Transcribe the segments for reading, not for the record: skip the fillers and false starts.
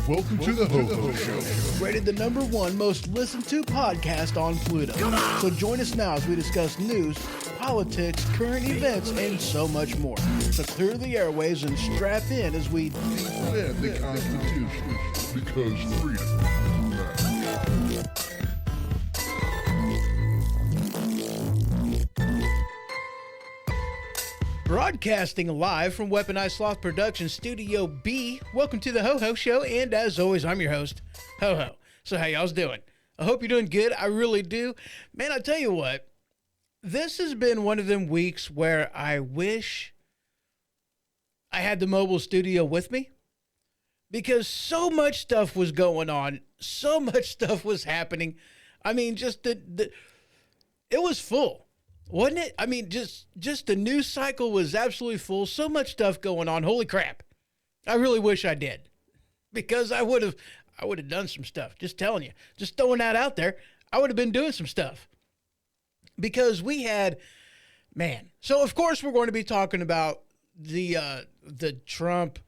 Welcome to the HohO Show. Rated the #1 most listened to podcast on Pluto. So join us now as we discuss news, politics, current events, and so much more. So clear the airwaves and strap in as we Defend the Constitution, because freedom matters. Broadcasting live from Weaponized Sloth Production Studio B. Welcome to the HohO Show, and as always, I'm your host, HohO. So how y'all's doing? I hope you're doing good. I really do. Man, I tell you what, this has been one of them weeks where I wish I had the mobile studio with me, because so much stuff was going on. So much stuff was happening. I mean, just it was full. Wasn't it? I mean, just the news cycle was absolutely full. So much stuff going on. Holy crap. I really wish I did, because I would have done some stuff. Just telling you, just throwing that out there. I would have been doing some stuff, because we had, man. So of course we're going to be talking about the Trump,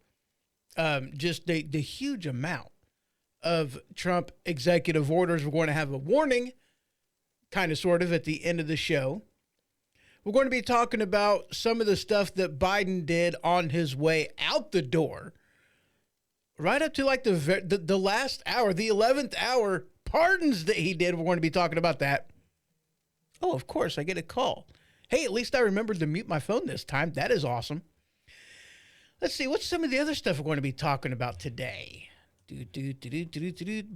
just the huge amount of Trump executive orders. We're going to have a warning, kind of, sort of, at the end of the show. We're going to be talking about some of the stuff that Biden did on his way out the door, right up to like the last hour, the 11th hour pardons that he did. We're going to be talking about that. Oh, of course, I get a call. Hey, at least I remembered to mute my phone this time. That is awesome. Let's see, what's some of the other stuff we're going to be talking about today?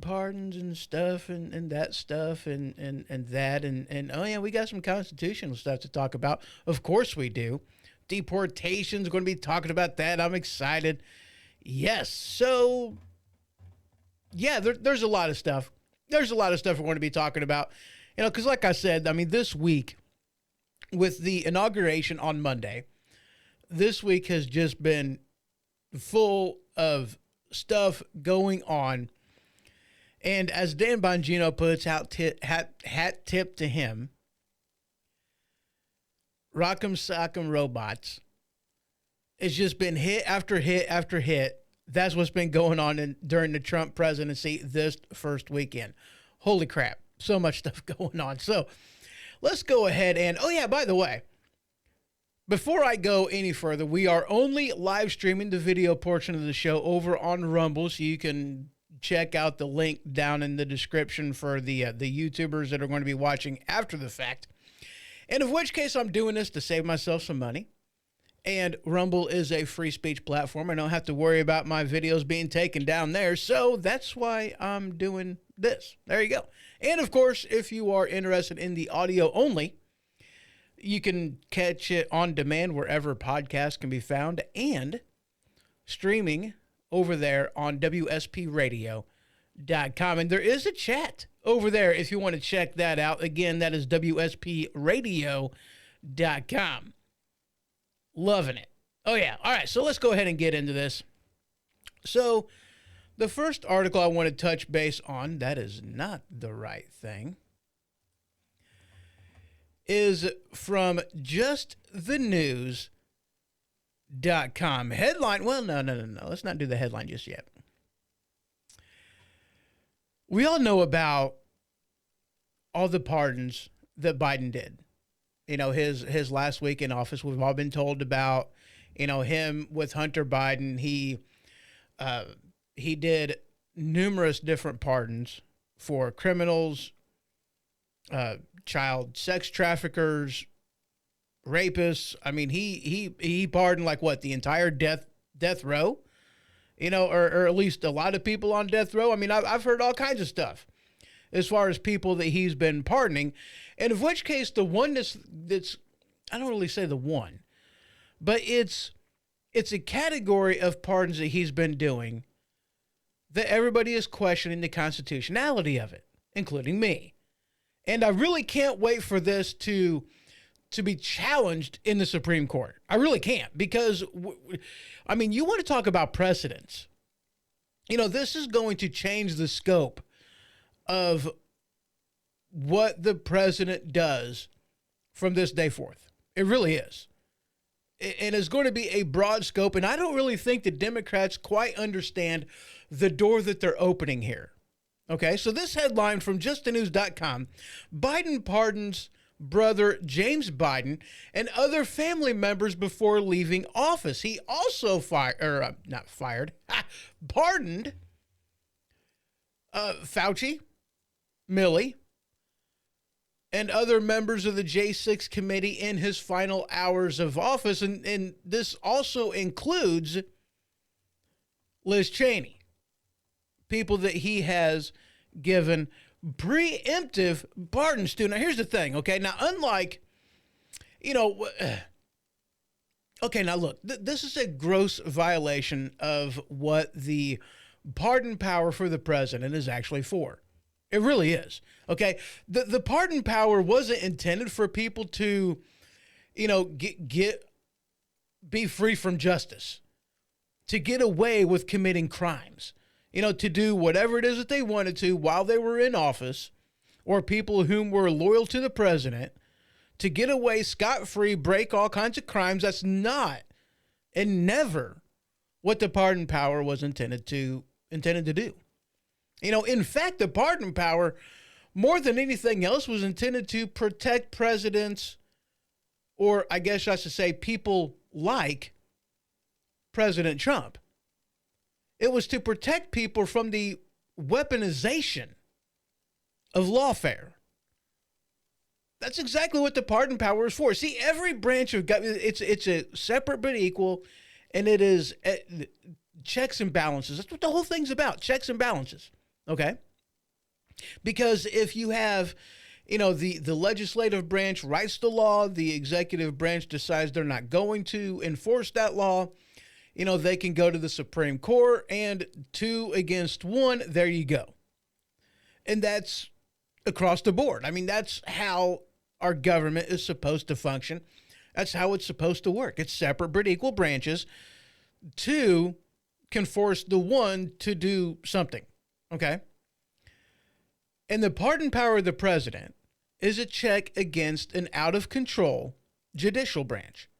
Pardons and stuff and that stuff and that and oh yeah, we got some constitutional stuff to talk about. Of course we do. Deportation's going to be talking about that. I'm excited. Yes. So yeah, there's a lot of stuff. There's a lot of stuff we're going to be talking about. You know, because like I said, I mean, this week with the inauguration on Monday, this week has just been full of stuff going on. And as Dan Bongino puts, hat tip to him, Rock'em Sock'em Robots. It's just been hit after hit after hit. That's what's been going on during the Trump presidency this first weekend. Holy crap. So much stuff going on. So let's go ahead and, oh yeah, by the way, before I go any further, we are only live streaming the video portion of the show over on Rumble, so you can check out the link down in the description for the YouTubers that are going to be watching after the fact. And of which case, I'm doing this to save myself some money. And Rumble is a free speech platform. I don't have to worry about my videos being taken down there, so that's why I'm doing this. There you go. And of course, if you are interested in the audio only, you can catch it on demand wherever podcasts can be found and streaming over there on WSPradio.com. And there is a chat over there if you want to check that out. Again, that is WSPradio.com. Loving it. Oh, yeah. All right, so let's go ahead and get into this. So the first article I want to touch base on, that is not the right thing, is from justthenews.com. Headline, well, no. Let's not do the headline just yet. We all know about all the pardons that Biden did. You know, his last week in office, we've all been told about, you know, him with Hunter Biden. He did numerous different pardons for criminals, child sex traffickers, rapists. I mean, he pardoned like what, the entire death row, you know, or at least a lot of people on death row. I mean, I've heard all kinds of stuff as far as people that he's been pardoning, and of which case the one that's I don't really say the one, but it's a category of pardons that he's been doing that everybody is questioning the constitutionality of it, including me. And I really can't wait for this to be challenged in the Supreme Court. I really can't, because, I mean, you want to talk about precedents. You know, this is going to change the scope of what the president does from this day forth. It really is. and is going to be a broad scope. And I don't really think the Democrats quite understand the door that they're opening here. Okay, so this headline from justthenews.com: Biden pardons brother James Biden and other family members before leaving office. He also pardoned Fauci, Milley, and other members of the J6 committee in his final hours of office. And this also includes Liz Cheney, people that he has given preemptive pardons to. Now, here's the thing, okay? Now, unlike, okay, now look, this is a gross violation of what the pardon power for the president is actually for. It really is. Okay. The pardon power wasn't intended for people to, be free from justice, to get away with committing crimes, to do whatever it is that they wanted to while they were in office, or people whom were loyal to the president, to get away scot-free, break all kinds of crimes. That's not and never what the pardon power was intended to do. In fact, the pardon power, more than anything else, was intended to protect presidents, or I guess I should say people like President Trump. It was to protect people from the weaponization of lawfare. That's exactly what the pardon power is for. See, every branch of government, it's a separate but equal, and it is checks and balances. That's what the whole thing's about, checks and balances. Okay? Because if you have, the legislative branch writes the law, the executive branch decides they're not going to enforce that law, they can go to the Supreme Court, and 2 against 1, there you go. And that's across the board. I mean, that's how our government is supposed to function. That's how it's supposed to work. It's separate but equal branches. 2 can force the 1 to do something. Okay? And the pardon power of the president is a check against an out-of-control judicial branch.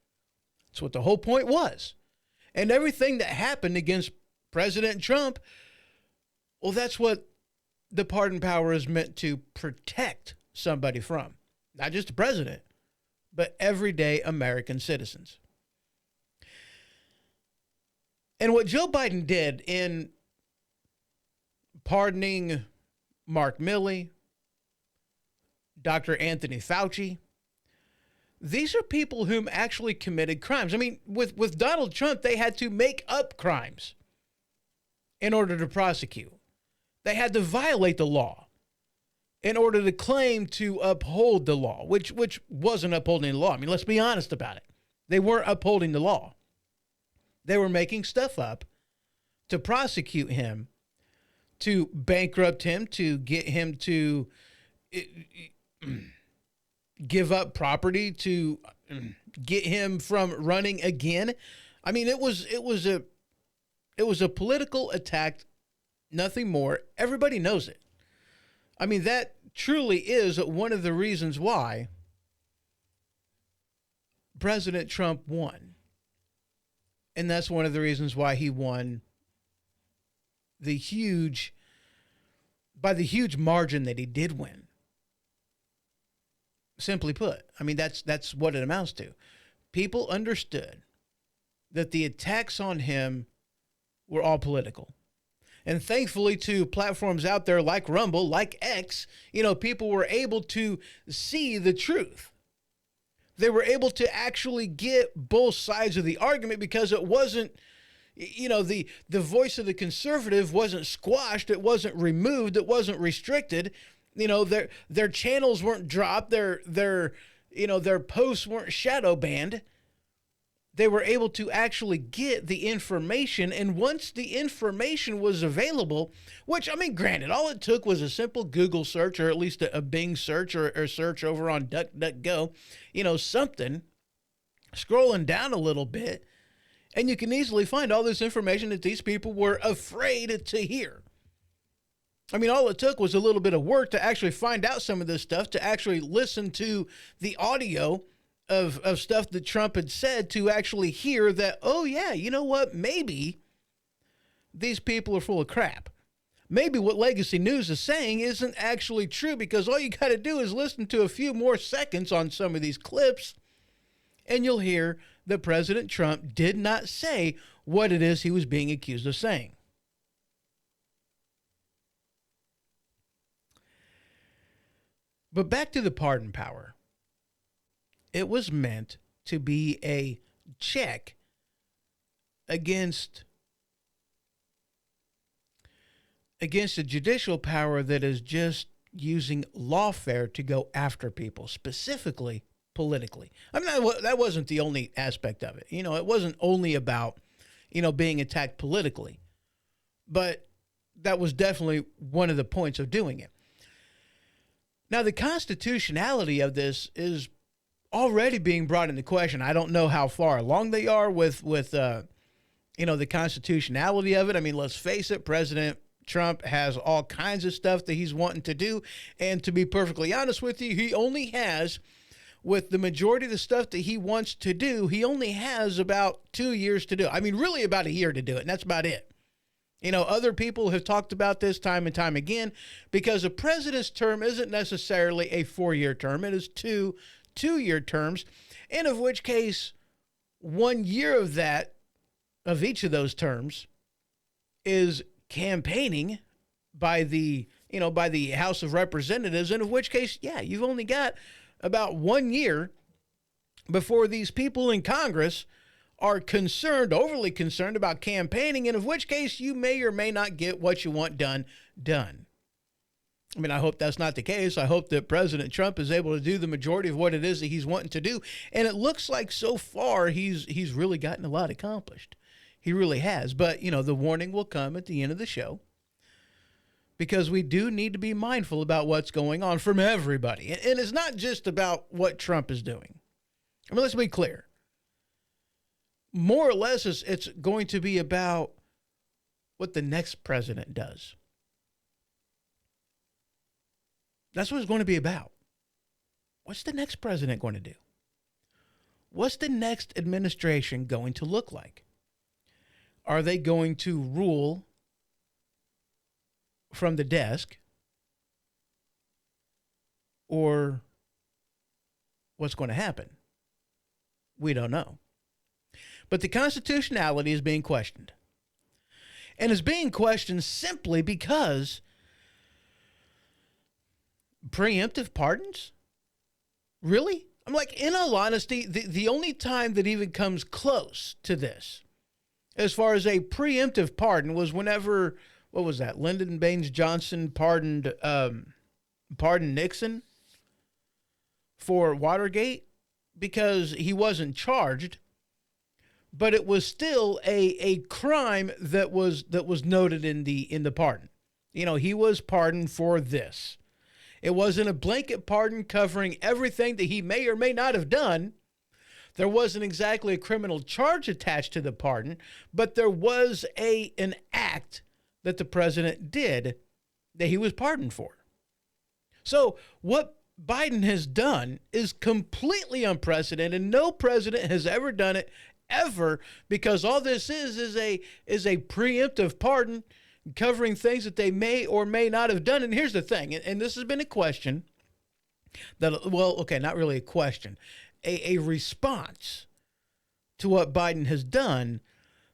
That's what the whole point was. And everything that happened against President Trump, well, that's what the pardon power is meant to protect somebody from. Not just the president, but everyday American citizens. And what Joe Biden did in pardoning Mark Milley, Dr. Anthony Fauci, these are people whom actually committed crimes. I mean, with Donald Trump, they had to make up crimes in order to prosecute. They had to violate the law in order to claim to uphold the law, which wasn't upholding the law. I mean, let's be honest about it. They weren't upholding the law. They were making stuff up to prosecute him, to bankrupt him, to get him to give up property, to get him from running again. I mean, it was a political attack, nothing more. Everybody knows it. I mean, that truly is one of the reasons why President Trump won. And that's one of the reasons why he won by the huge margin that he did win. Simply put, I mean, that's what it amounts to. People understood that the attacks on him were all political. And thankfully, to platforms out there like Rumble, like X, people were able to see the truth. They were able to actually get both sides of the argument, because it wasn't, the voice of the conservative wasn't squashed. It wasn't removed. It wasn't restricted. Their channels weren't dropped. Their posts weren't shadow banned. They were able to actually get the information. And once the information was available, which, I mean, granted, all it took was a simple Google search, or at least a Bing search, or search over on DuckDuckGo, something, scrolling down a little bit, and you can easily find all this information that these people were afraid to hear. I mean, all it took was a little bit of work to actually find out some of this stuff, to actually listen to the audio of stuff that Trump had said to actually hear that, oh, yeah, you know what? Maybe these people are full of crap. Maybe what Legacy News is saying isn't actually true, because all you got to do is listen to a few more seconds on some of these clips, and you'll hear that President Trump did not say what it is he was being accused of saying. But back to the pardon power. It was meant to be a check against a judicial power that is just using lawfare to go after people, specifically politically. I mean, that wasn't the only aspect of it. You know, it wasn't only about, you know, being attacked politically, but that was definitely one of the points of doing it. Now, the constitutionality of this is already being brought into question. I don't know how far along they are with you know, the constitutionality of it. I mean, let's face it, President Trump has all kinds of stuff that he's wanting to do. And to be perfectly honest with you, he only has, with the majority of the stuff that he wants to do, he only has about 2 years to do it. I mean, really about a year to do it, and that's about it. You know, other people have talked about this time and time again, because a president's term isn't necessarily a 4-year term. It is two-year terms, and of which case 1 year of that, of each of those terms, is campaigning by the, you know, by the House of Representatives, and of which case, yeah, you've only got about 1 year before these people in Congress are overly concerned about campaigning, and of which case you may or may not get what you want done. I mean, I hope that's not the case. I hope that President Trump is able to do the majority of what it is that he's wanting to do. And it looks like so far he's really gotten a lot accomplished. He really has. But, you know, the warning will come at the end of the show, because we do need to be mindful about what's going on from everybody. And it's not just about what Trump is doing. I mean, let's be clear. More or less, it's going to be about what the next president does. That's what it's going to be about. What's the next president going to do? What's the next administration going to look like? Are they going to rule from the desk? Or what's going to happen? We don't know. But the constitutionality is being questioned. And is being questioned simply because preemptive pardons? Really? I'm like, in all honesty, the only time that even comes close to this, as far as a preemptive pardon, was whenever, what was that? Lyndon Baines Johnson pardoned Nixon for Watergate, because he wasn't charged, but it was still a crime that was noted in the pardon. You know, he was pardoned for this. It wasn't a blanket pardon covering everything that he may or may not have done. There wasn't exactly a criminal charge attached to the pardon, but there was an act that the president did that he was pardoned for. So what Biden has done is completely unprecedented. No president has ever done it, ever, because all this is a preemptive pardon covering things that they may or may not have done. And here's the thing, and this has been a question that, well, okay, not really a question, a response to what Biden has done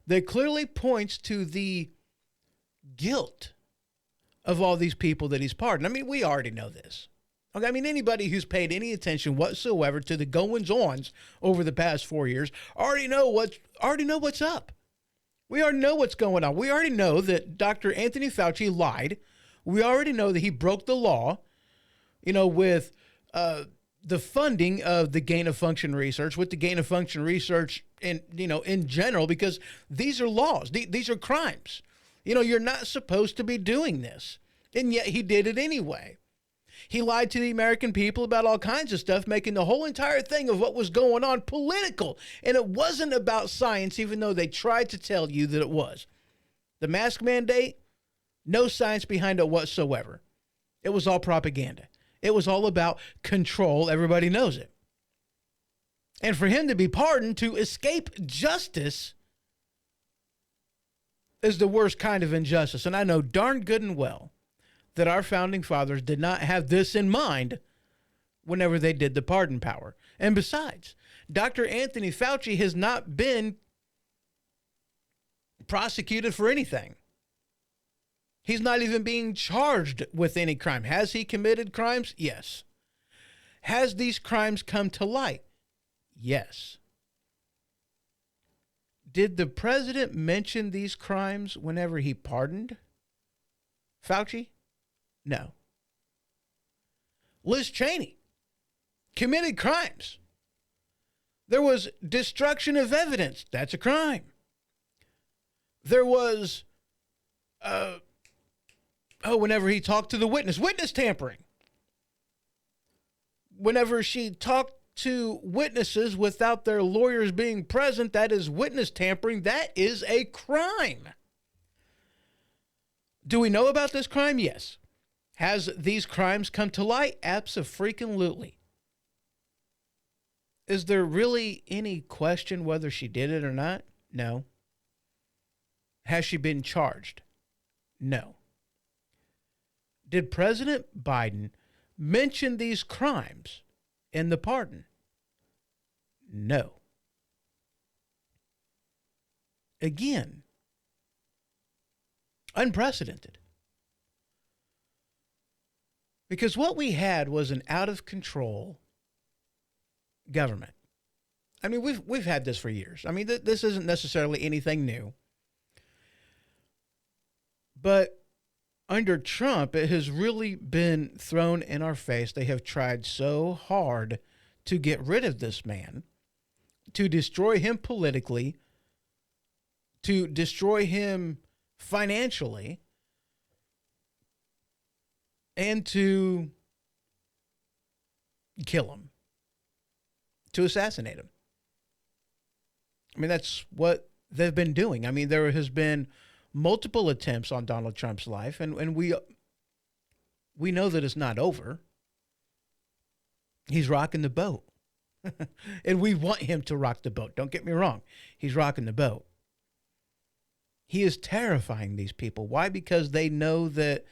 that clearly points to the guilt of all these people that he's pardoned. I mean, we already know this. Okay, I mean, anybody who's paid any attention whatsoever to the goings-ons over the past 4 years already know what's up. We already know what's going on. We already know that Dr. Anthony Fauci lied. We already know that he broke the law, you know, with the funding of the gain-of-function research, with the gain-of-function research in general, because these are laws. These are crimes. You know, you're not supposed to be doing this. And yet he did it anyway. He lied to the American people about all kinds of stuff, making the whole entire thing of what was going on political. And it wasn't about science, even though they tried to tell you that it was. The mask mandate, no science behind it whatsoever. It was all propaganda. It was all about control. Everybody knows it. And for him to be pardoned to escape justice is the worst kind of injustice. And I know darn good and well that our founding fathers did not have this in mind whenever they did the pardon power. And besides, Dr. Anthony Fauci has not been prosecuted for anything. He's not even being charged with any crime. Has he committed crimes? Yes. Has these crimes come to light? Yes. Did the president mention these crimes whenever he pardoned Fauci? No. Liz Cheney committed crimes. There was destruction of evidence. That's a crime. There was, whenever he talked to the witness tampering. Whenever she talked to witnesses without their lawyers being present, that is witness tampering. That is a crime. Do we know about this crime? Yes. Has these crimes come to light? Abso-freaking-lutely. Is there really any question whether she did it or not? No. Has she been charged? No. Did President Biden mention these crimes in the pardon? No. Again, unprecedented. Because what we had was an out of control government. I mean, we've had this for years. I mean, this isn't necessarily anything new. But under Trump, it has really been thrown in our face. They have tried so hard to get rid of this man, to destroy him politically, to destroy him financially, and to kill him, to assassinate him. I mean, that's what they've been doing. I mean, there has been multiple attempts on Donald Trump's life, and we know that it's not over. He's rocking the boat. And we want him to rock the boat. Don't get me wrong. He's rocking the boat. He is terrifying these people. Why? Because they know that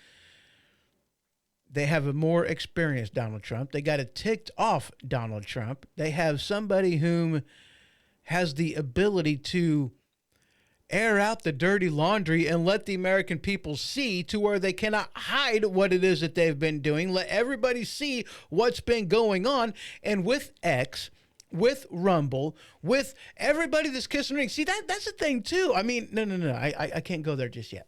they have a more experienced Donald Trump. They got a ticked off Donald Trump. They have somebody whom has the ability to air out the dirty laundry and let the American people see to where they cannot hide what it is that they've been doing. Let everybody see what's been going on. And with X, with Rumble, with everybody that's kissing ring. See, that's the thing too. I mean, no. I can't go there just yet.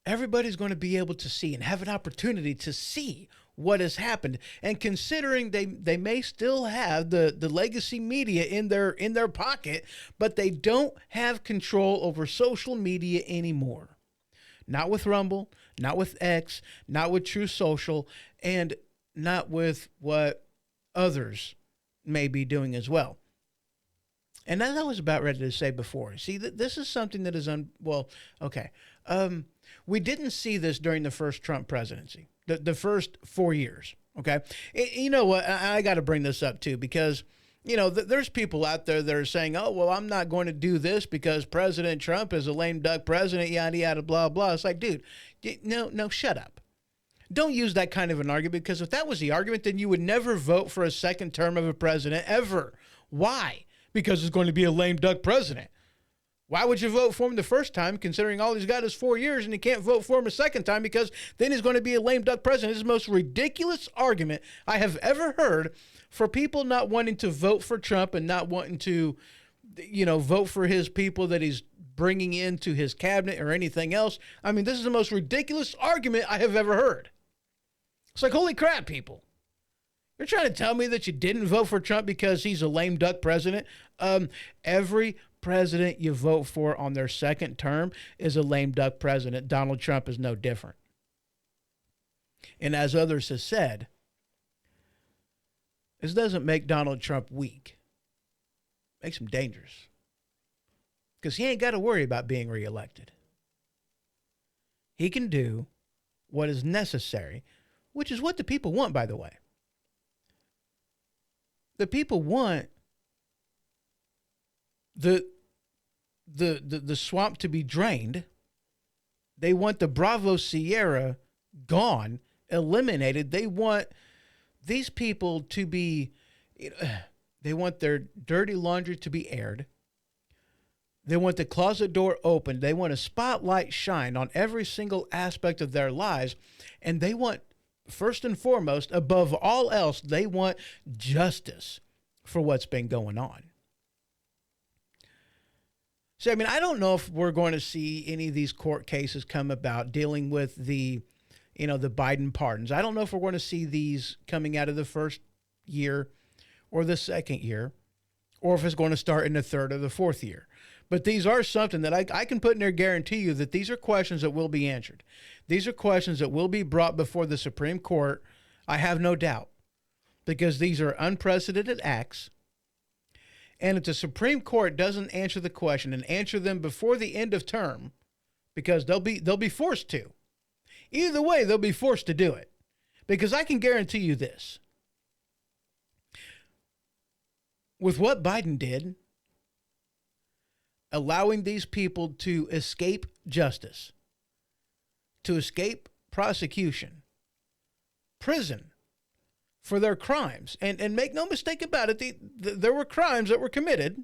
Everybody's going to be able to see and have an opportunity to see what has happened. And considering they may still have the legacy media in their pocket, but they don't have control over social media anymore. Not with Rumble, not with X, not with True Social, and not with what others may be doing as well. And as I was about ready to say before, see, this is something that is we didn't see this during the first Trump presidency, the first 4 years. Okay. You know what? I got to bring this up too, because, you know, there's people out there that are saying, oh, well, I'm not going to do this because President Trump is a lame duck president, yada, yada, blah, blah. It's like, dude, no, shut up. Don't use that kind of an argument, because if that was the argument, then you would never vote for a second term of a president ever. Why? Because it's going to be a lame duck president. Why would you vote for him the first time, considering all he's got is 4 years, and you can't vote for him a second time because then he's going to be a lame duck president? This is the most ridiculous argument I have ever heard for people not wanting to vote for Trump and not wanting to, vote for his people that he's bringing into his cabinet or anything else. I mean, this is the most ridiculous argument I have ever heard. It's like, holy crap, people. You're trying to tell me that you didn't vote for Trump because he's a lame duck president? Every president you vote for on their second term is a lame duck president. Donald Trump is no different. And as others have said, this doesn't make Donald Trump weak. It makes him dangerous. Because he ain't got to worry about being reelected. He can do what is necessary, which is what the people want, by the way. The people want the the swamp to be drained. They want the Bravo Sierra gone, eliminated. They want these people to be, they want their dirty laundry to be aired. They want the closet door open. They want a spotlight shine on every single aspect of their lives. And they want, first and foremost, above all else, they want justice for what's been going on. So, I mean, I don't know if we're going to see any of these court cases come about dealing with the Biden pardons. I don't know if we're going to see these coming out of the first year or the second year, or if it's going to start in the third or the fourth year. But these are something that I can put in there, guarantee you that these are questions that will be answered. These are questions that will be brought before the Supreme Court. I have no doubt, because these are unprecedented acts. And if the Supreme Court doesn't answer the question and answer them before the end of term, because they'll be forced to. Either way, they'll be forced to do it. Because I can guarantee you this. With what Biden did, allowing these people to escape justice, to escape prosecution, prison for their crimes, and make no mistake about it, there were crimes that were committed.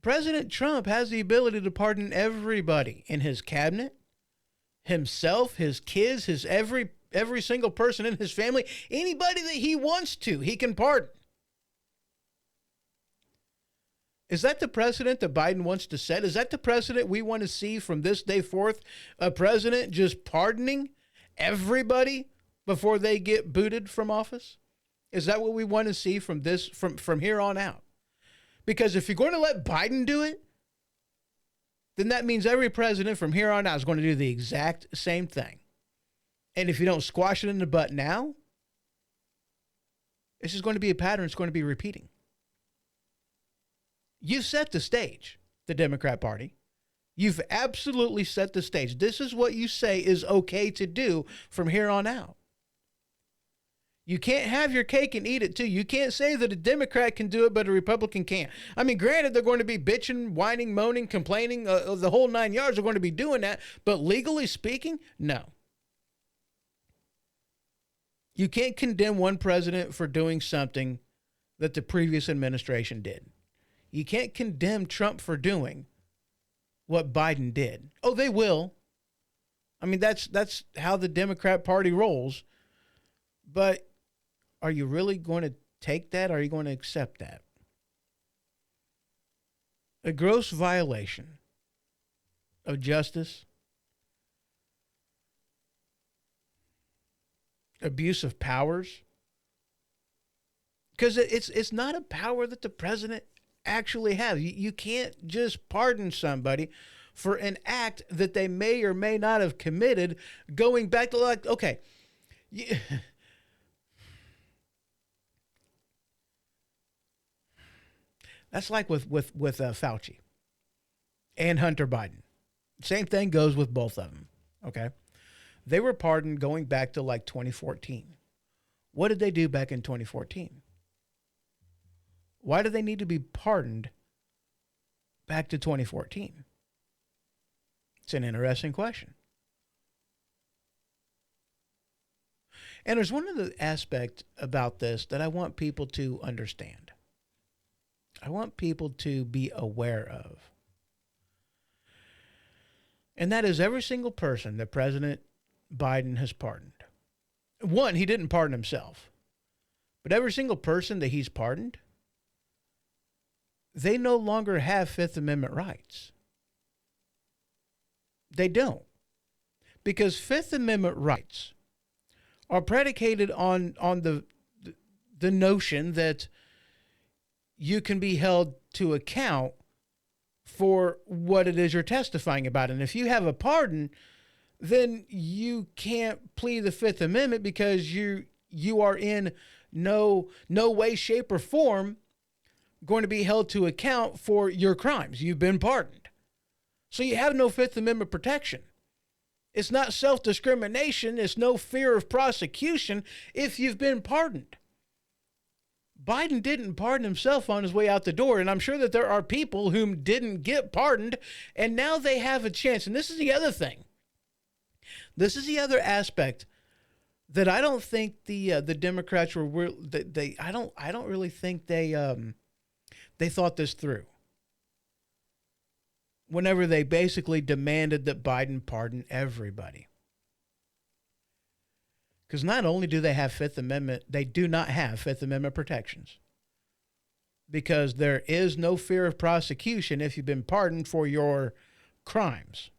President Trump has the ability to pardon everybody in his cabinet, himself, his kids, his every single person in his family, anybody that he wants to, he can pardon. Is that the precedent that Biden wants to set? Is that the precedent we want to see from this day forth? A president just pardoning everybody before they get booted from office? Is that what we want to see from here on out? Because if you're going to let Biden do it, then that means every president from here on out is going to do the exact same thing. And if you don't squash it in the butt now, it's just going to be a pattern. It's going to be repeating. You've set the stage, the Democrat Party. You've absolutely set the stage. This is what you say is okay to do from here on out. You can't have your cake and eat it too. You can't say that a Democrat can do it, but a Republican can't. I mean, granted, they're going to be bitching, whining, moaning, complaining, the whole 9 yards are going to be doing that. But legally speaking, no. You can't condemn one president for doing something that the previous administration did. You can't condemn Trump for doing what Biden did. Oh, they will. I mean, that's how the Democrat Party rolls. But are you really going to take that? Are you going to accept that? A gross violation of justice, abuse of powers, because it's not a power that the president actually has. You can't just pardon somebody for an act that they may or may not have committed, going back to, like, okay, that's like with Fauci and Hunter Biden. Same thing goes with both of them. Okay, they were pardoned going back to like 2014. What did they do back in 2014? Why do they need to be pardoned back to 2014? It's an interesting question. And there's one other aspect about this that I want people to understand. I want people to be aware of. And that is every single person that President Biden has pardoned. One, he didn't pardon himself. But every single person that he's pardoned, they no longer have Fifth Amendment rights. They don't. Because Fifth Amendment rights are predicated on the notion that you can be held to account for what it is you're testifying about. And if you have a pardon, then you can't plead the Fifth Amendment because you are in no way, shape, or form going to be held to account for your crimes. You've been pardoned. So you have no Fifth Amendment protection. It's not self-discrimination. It's no fear of prosecution if you've been pardoned. Biden didn't pardon himself on his way out the door, and I'm sure that there are people who didn't get pardoned, and now they have a chance. And this is the other thing. This is the other aspect that I don't think the Democrats were I don't really think they thought this through. Whenever they basically demanded that Biden pardon everybody. Because not only do they have Fifth Amendment, they do not have Fifth Amendment protections. Because there is no fear of prosecution if you've been pardoned for your crimes.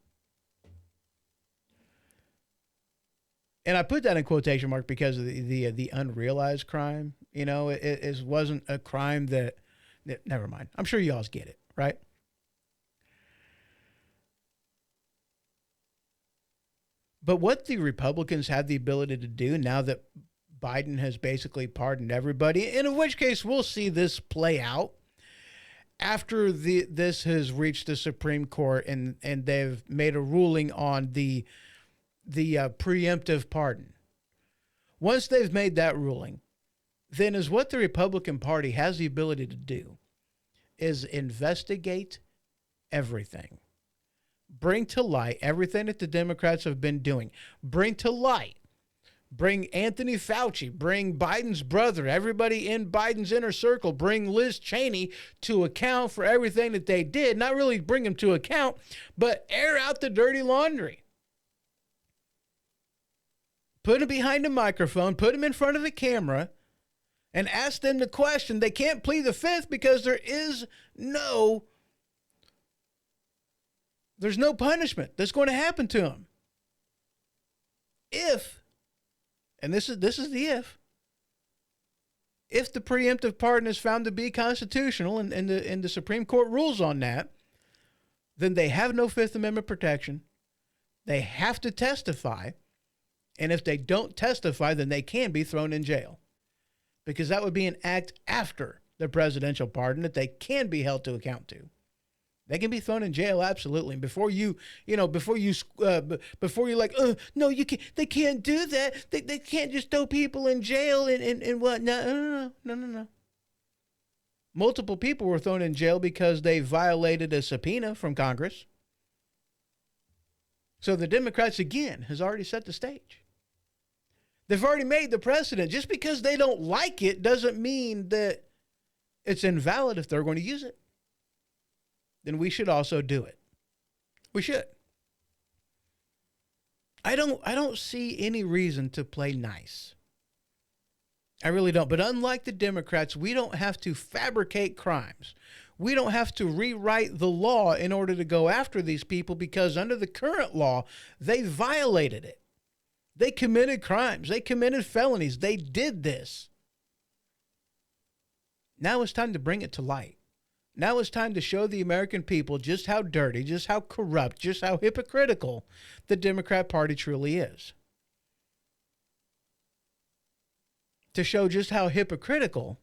And I put that in quotation mark because of the unrealized crime. You know, it wasn't a crime that, never mind. I'm sure you all get it, right? But what the Republicans have the ability to do now that Biden has basically pardoned everybody, and in which case we'll see this play out after this has reached the Supreme Court and they've made a ruling on the preemptive pardon. Once they've made that ruling, then is what the Republican Party has the ability to do is investigate everything. Bring to light everything that the Democrats have been doing. Bring to light. Bring Anthony Fauci. Bring Biden's brother. Everybody in Biden's inner circle. Bring Liz Cheney to account for everything that they did. Not really bring them to account, but air out the dirty laundry. Put them behind a microphone. Put them in front of the camera and ask them the question. They can't plead the fifth because there's no punishment that's going to happen to them. And this is the if the preemptive pardon is found to be constitutional and the Supreme Court rules on that, then they have no Fifth Amendment protection. They have to testify. And if they don't testify, then they can be thrown in jail. Because that would be an act after the presidential pardon that they can be held to account to. They can be thrown in jail, absolutely. And before you like, no, you can't. They can't do that. They can't just throw people in jail and what? No. Multiple people were thrown in jail because they violated a subpoena from Congress. So the Democrats again has already set the stage. They've already made the precedent. Just because they don't like it doesn't mean that it's invalid if they're going to use it. Then we should also do it. We should. I don't see any reason to play nice. I really don't. But unlike the Democrats, we don't have to fabricate crimes. We don't have to rewrite the law in order to go after these people because under the current law, they violated it. They committed crimes. They committed felonies. They did this. Now it's time to bring it to light. Now it's time to show the American people just how dirty, just how corrupt, just how hypocritical the Democrat Party truly is. To show just how hypocritical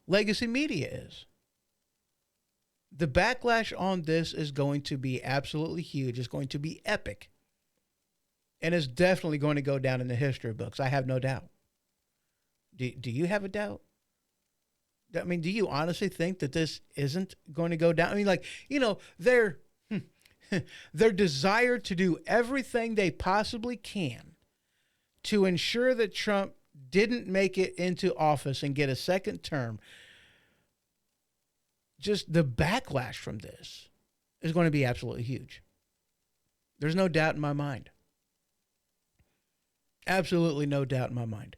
legacy media is. The backlash on this is going to be absolutely huge. It's going to be epic. And it's definitely going to go down in the history books. I have no doubt. Do you have a doubt? I mean, do you honestly think that this isn't going to go down? I mean, like, their desire to do everything they possibly can to ensure that Trump didn't make it into office and get a second term. Just the backlash from this is going to be absolutely huge. There's no doubt in my mind. Absolutely no doubt in my mind.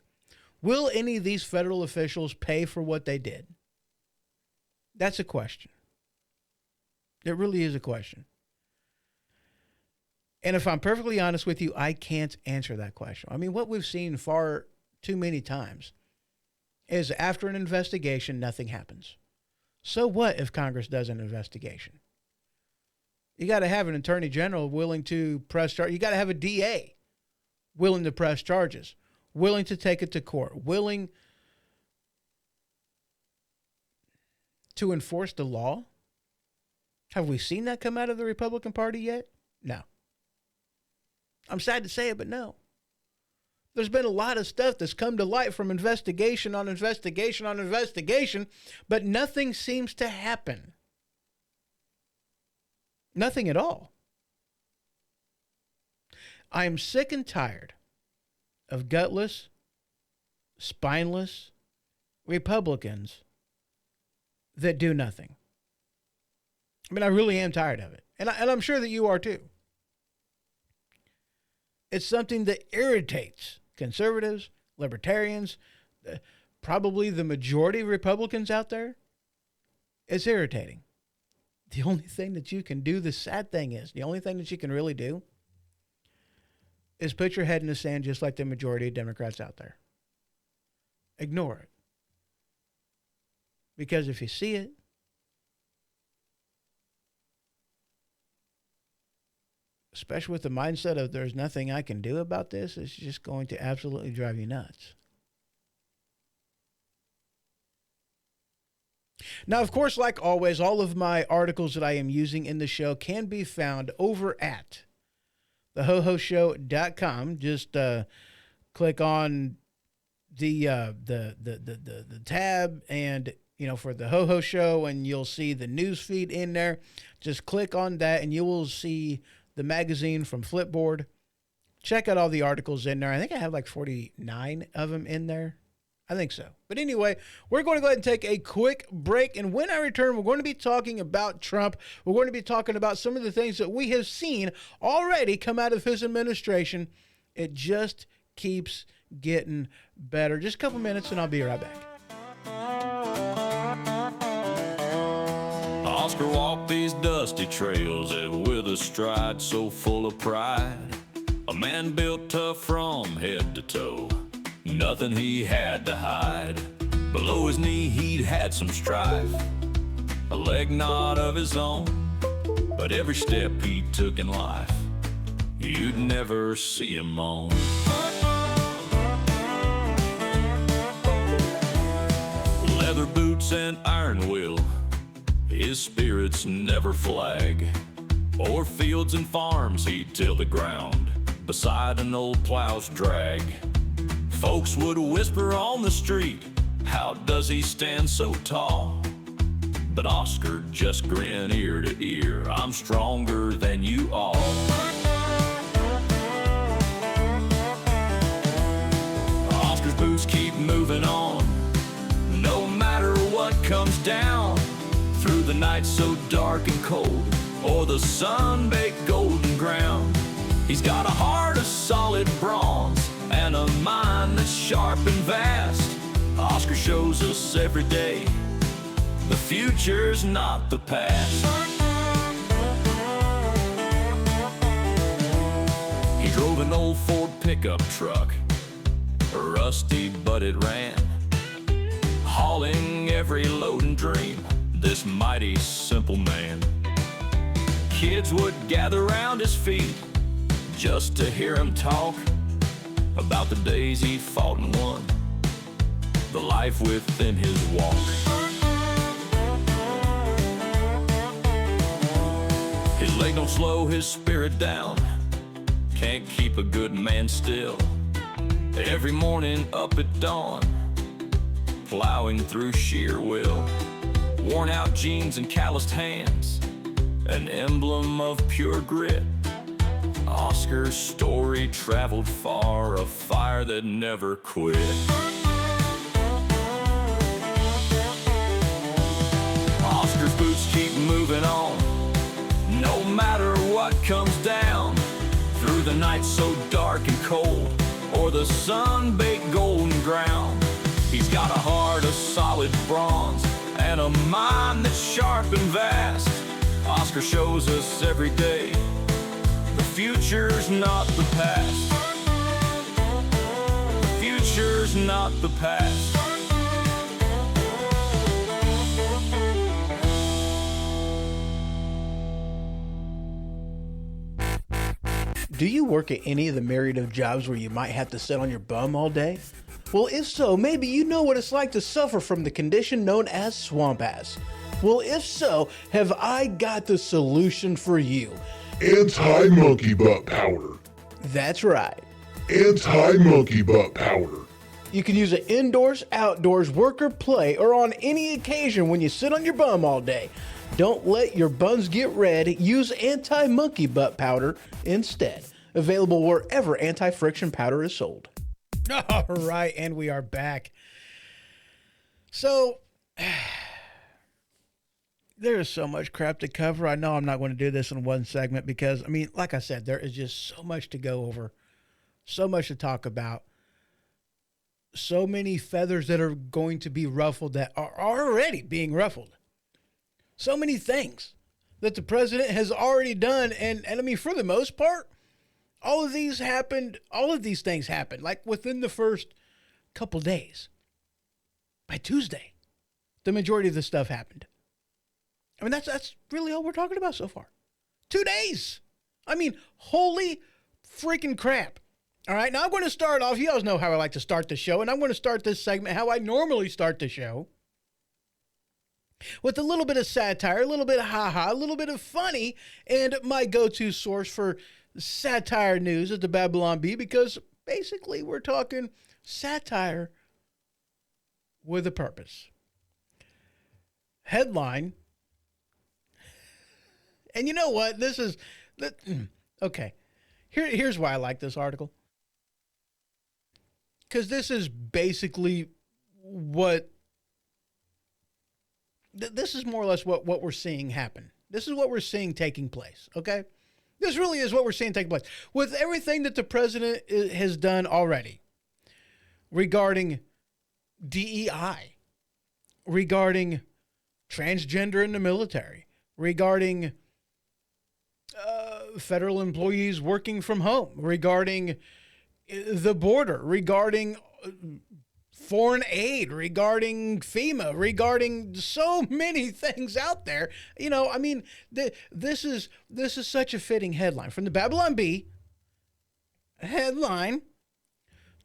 Will any of these federal officials pay for what they did? That's a question. It really is a question. And if I'm perfectly honest with you, I can't answer that question. I mean, what we've seen far too many times is after an investigation, nothing happens. So what if Congress does an investigation? You got to have an attorney general willing to press charges. You got to have a DA willing to press charges, willing to take it to court, willing to enforce the law. Have we seen that come out of the Republican Party yet? No. I'm sad to say it, but no. There's been a lot of stuff that's come to light from investigation on investigation on investigation, but nothing seems to happen. Nothing at all. I am sick and tired of gutless, spineless Republicans that do nothing. I mean, I really am tired of it. And I'm sure that you are too. It's something that irritates conservatives, libertarians, probably the majority of Republicans out there. It's irritating. The only thing that you can do, the sad thing is, the only thing that you can really do is put your head in the sand just like the majority of Democrats out there. Ignore it. Because if you see it, especially with the mindset of there's nothing I can do about this, it's just going to absolutely drive you nuts. Now, of course, like always, all of my articles that I am using in the show can be found over at thehohoshow.com. Just click on the tab and, for the HoHo Show, and you'll see the news feed in there. Just click on that and you will see the magazine from Flipboard. Check out all the articles in there. I think I have like 49 of them in there. I think so. But anyway, we're going to go ahead and take a quick break. And when I return, we're going to be talking about Trump. We're going to be talking about some of the things that we have seen already come out of his administration. It just keeps getting better. Just a couple minutes and I'll be right back. Oscar walked these dusty trails with a stride so full of pride. A man built tough from head to toe, nothing he had to hide. Below his knee he'd had some strife, a leg not of his own, but every step he took in life, you'd never see him moan. Leather boots and iron will, his spirits never flag. O'er fields and farms he'd till the ground, beside an old plow's drag. Folks would whisper on the street, how does he stand so tall? But Oscar just grinned ear to ear, I'm stronger than you all. Oscar's boots keep moving on, no matter what comes down. Through the night so dark and cold, or the sun-baked golden ground. He's got a heart of solid bronze, and a mind that's sharp and vast. Oscar shows us every day, the future's not the past. He drove an old Ford pickup truck, rusty but it ran, hauling every load and dream, this mighty simple man. Kids would gather around his feet just to hear him talk about the days he fought and won, the life within his walk. His leg don't slow his spirit down, can't keep a good man still. Every morning up at dawn, plowing through sheer will. Worn out jeans and calloused hands, an emblem of pure grit. Oscar's story traveled far, a fire that never quit. Oscar's boots keep moving on, no matter what comes down. Through the night so dark and cold, or the sun-baked golden ground. He's got a heart of solid bronze, and a mind that's sharp and vast. Oscar shows us every day, the future's not the past. The future's not the past. Do you work at any of the myriad of jobs where you might have to sit on your bum all day? Well, if so, maybe you know what it's like to suffer from the condition known as swamp ass. Well, if so, have I got the solution for you. Anti-monkey butt powder. That's right. Anti-monkey butt powder. You can use it indoors, outdoors, work or play, or on any occasion when you sit on your bum all day. Don't let your buns get red. Use anti-monkey butt powder instead. Available wherever anti-friction powder is sold. All right, and we are back. So, there is so much crap to cover. I know I'm not going to do this in one segment because, I mean, like I said, there is just so much to go over, so much to talk about, so many feathers that are going to be ruffled that are already being ruffled. So many things that the president has already done. And I mean, for the most part, all of these things happened like within the first couple days. By Tuesday, the majority of the stuff happened. I mean, that's really all we're talking about so far. 2 days. I mean, holy freaking crap. All right, now I'm going to start off. You guys know how I like to start the show, and I'm going to start this segment how I normally start the show. With a little bit of satire, a little bit of ha-ha, a little bit of funny, and my go-to source for satire news is the Babylon Bee, because basically we're talking satire with a purpose. Headline. And you know what? Okay. Here's why I like this article. Because this is basically this is more or less what we're seeing happen. This is what we're seeing taking place, okay? This really is what we're seeing taking place. With everything that the president has done already regarding DEI, regarding transgender in the military, regarding federal employees working from home, regarding the border, regarding foreign aid, regarding FEMA, regarding so many things out there. You know, I mean, this is such a fitting headline from the Babylon Bee. Headline: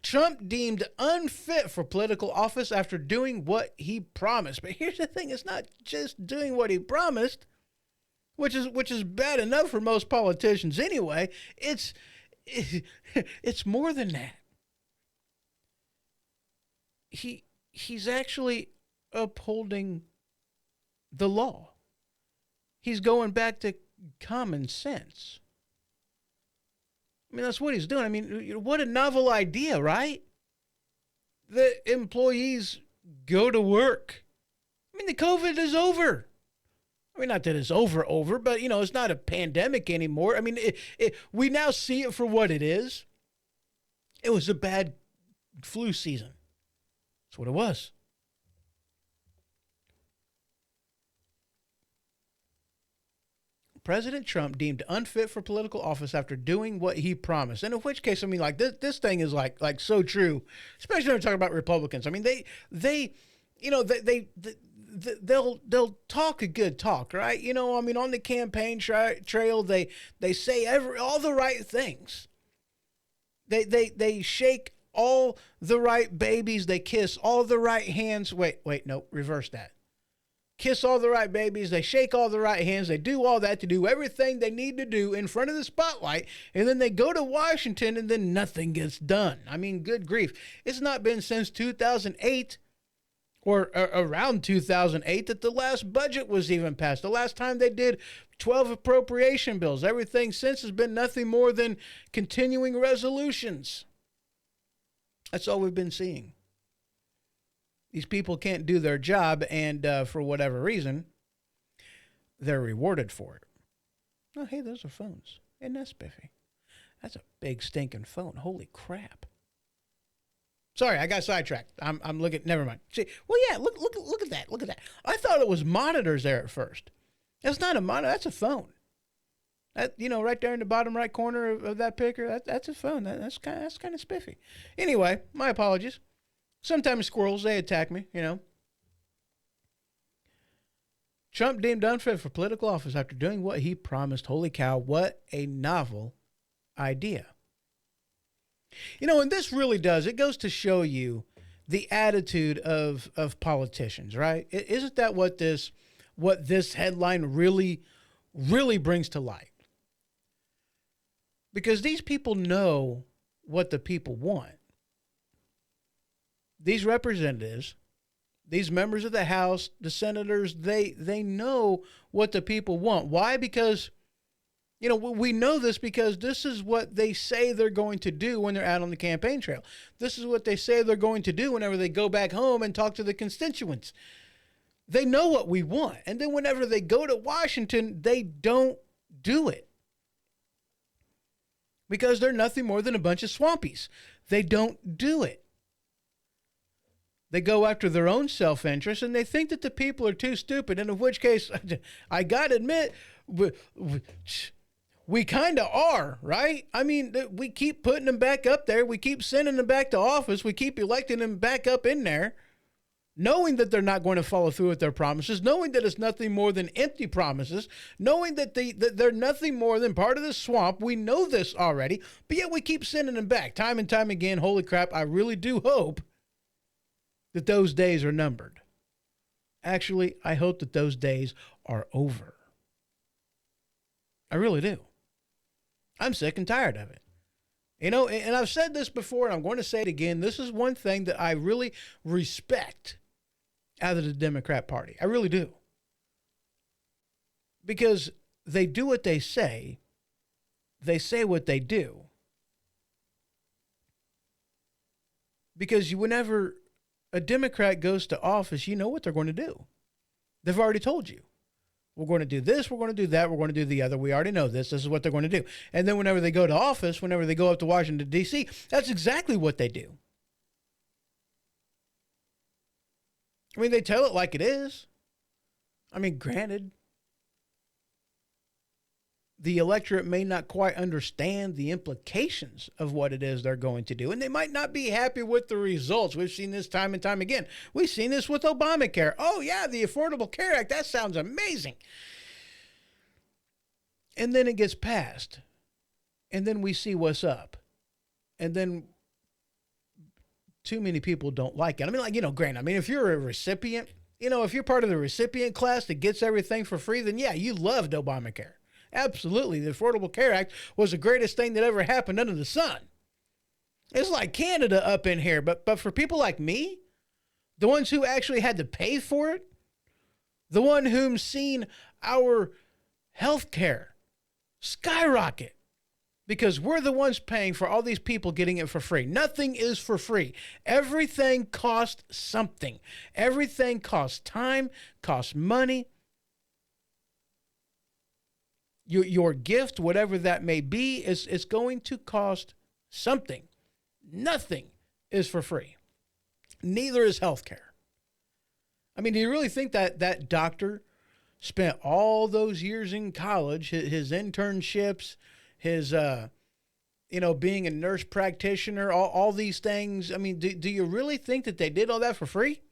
Trump deemed unfit for political office after doing what he promised. But here's the thing, it's not just doing what he promised, which is bad enough for most politicians anyway. It's more than that. He's actually upholding the law. He's going back to common sense. I mean, that's what he's doing. I mean, what a novel idea, right? The employees go to work. I mean, the COVID is over. I mean, not that it's over, but, you know, it's not a pandemic anymore. I mean, we now see it for what it is. It was a bad flu season. That's what it was. President Trump deemed unfit for political office after doing what he promised. And in which case, I mean, like this thing is like so true, especially when we're talking about Republicans. I mean, they'll talk a good talk, right? You know, I mean, on the campaign trail, they say all the right things. They shake all the right babies. They kiss all the right hands. Wait, no, reverse that. Kiss all the right babies. They shake all the right hands. They do all that to do everything they need to do in front of the spotlight. And then they go to Washington and then nothing gets done. I mean, good grief. It's not been since 2008 or around 2008 that the last budget was even passed. The last time they did 12 appropriation bills. Everything since has been nothing more than continuing resolutions. That's all we've been seeing. These people can't do their job, and for whatever reason, they're rewarded for it. Oh, hey, those are phones. Isn't that spiffy? That's a big stinking phone. Holy crap. Sorry, I got sidetracked. I'm looking. Never mind. See, well, yeah. Look at that. Look at that. I thought it was monitors there at first. That's not a monitor. That's a phone. That, you know, right there in the bottom right corner of that picture. That's a phone. That's kind of spiffy. Anyway, my apologies. Sometimes squirrels, they attack me, you know. Trump deemed unfit for political office after doing what he promised. Holy cow, what a novel idea. You know, and this really does, it goes to show you the attitude of politicians, right? Isn't that what this headline really brings to light? Because these people know what the people want. These representatives, these members of the House, the senators, they know what the people want. Why? Because, we know this because this is what they say they're going to do when they're out on the campaign trail. This is what they say they're going to do whenever they go back home and talk to the constituents. They know what we want. And then whenever they go to Washington, they don't do it. Because they're nothing more than a bunch of swampies. They don't do it. They go after their own self-interest, and they think that the people are too stupid, and in which case, I got to admit, we kind of are, right? I mean, we keep putting them back up there. We keep sending them back to office. We keep electing them back up in there, knowing that they're not going to follow through with their promises, knowing that it's nothing more than empty promises, knowing that they're nothing more than part of the swamp. We know this already, but yet we keep sending them back time and time again. Holy crap, I really do hope that those days are numbered. Actually, I hope that those days are over. I really do. I'm sick and tired of it. And I've said this before, and I'm going to say it again. This is one thing that I really respect out of the Democrat Party. I really do. Because they do what they say what they do. Because whenever a Democrat goes to office, you know what they're going to do. They've already told you. We're going to do this, we're going to do that, we're going to do the other. We already know this. This is what they're going to do. And then whenever they go to office, whenever they go up to Washington, D.C., that's exactly what they do. I mean, they tell it like it is. I mean, granted, the electorate may not quite understand the implications of what it is they're going to do, and they might not be happy with the results. We've seen this time and time again. We've seen this with Obamacare. Oh, yeah, the Affordable Care Act. That sounds amazing. And then it gets passed, and then we see what's up, and then too many people don't like it. I mean, granted, if you're a recipient, if you're part of the recipient class that gets everything for free, then yeah, you loved Obamacare. Absolutely. The Affordable Care Act was the greatest thing that ever happened under the sun. It's like Canada up in here. But for people like me, the ones who actually had to pay for it, the one whom seen our health care skyrocket because we're the ones paying for all these people getting it for free. Nothing is for free. Everything costs something. Everything costs time, costs money. Your gift, whatever that may be, is going to cost something. Nothing is for free. Neither is healthcare. I mean, do you really think that doctor spent all those years in college, his internships, his, being a nurse practitioner, all these things? I mean, do you really think that they did all that for free?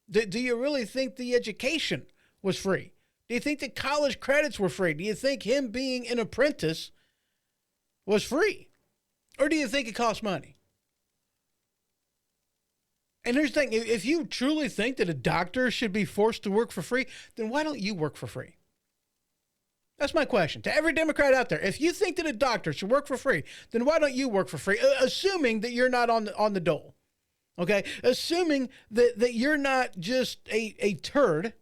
Do you really think the education was free? Do you think that college credits were free? Do you think him being an apprentice was free? Or do you think it cost money? And here's the thing. If you truly think that a doctor should be forced to work for free, then why don't you work for free? That's my question to every Democrat out there. If you think that a doctor should work for free, then why don't you work for free? Assuming that you're not on the dole. Okay? Assuming that you're not just a turd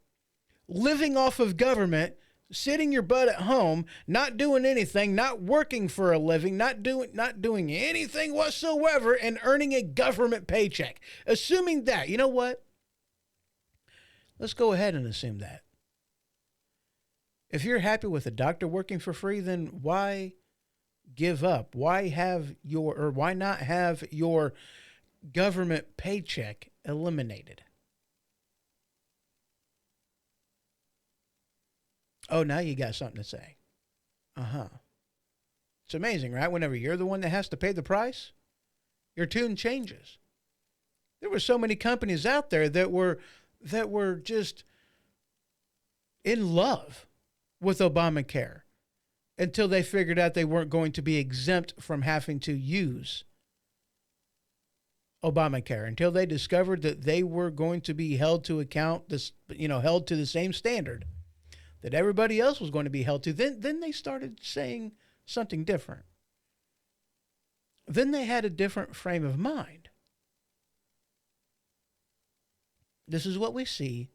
living off of government, sitting your butt at home, not doing anything, not working for a living, not doing anything whatsoever, and earning a government paycheck. Assuming that, you know what? Let's go ahead and assume that. If you're happy with a doctor working for free, then why give up? Why not have your government paycheck eliminated? Oh, now you got something to say. It's amazing, right? Whenever you're the one that has to pay the price, your tune changes. There were so many companies out there that were just in love with Obamacare until they figured out they weren't going to be exempt from having to use Obamacare, until they discovered that they were going to be held to account, held to the same standard that everybody else was going to be held to. Then they started saying something different. then they had a different frame of mind. This is what we see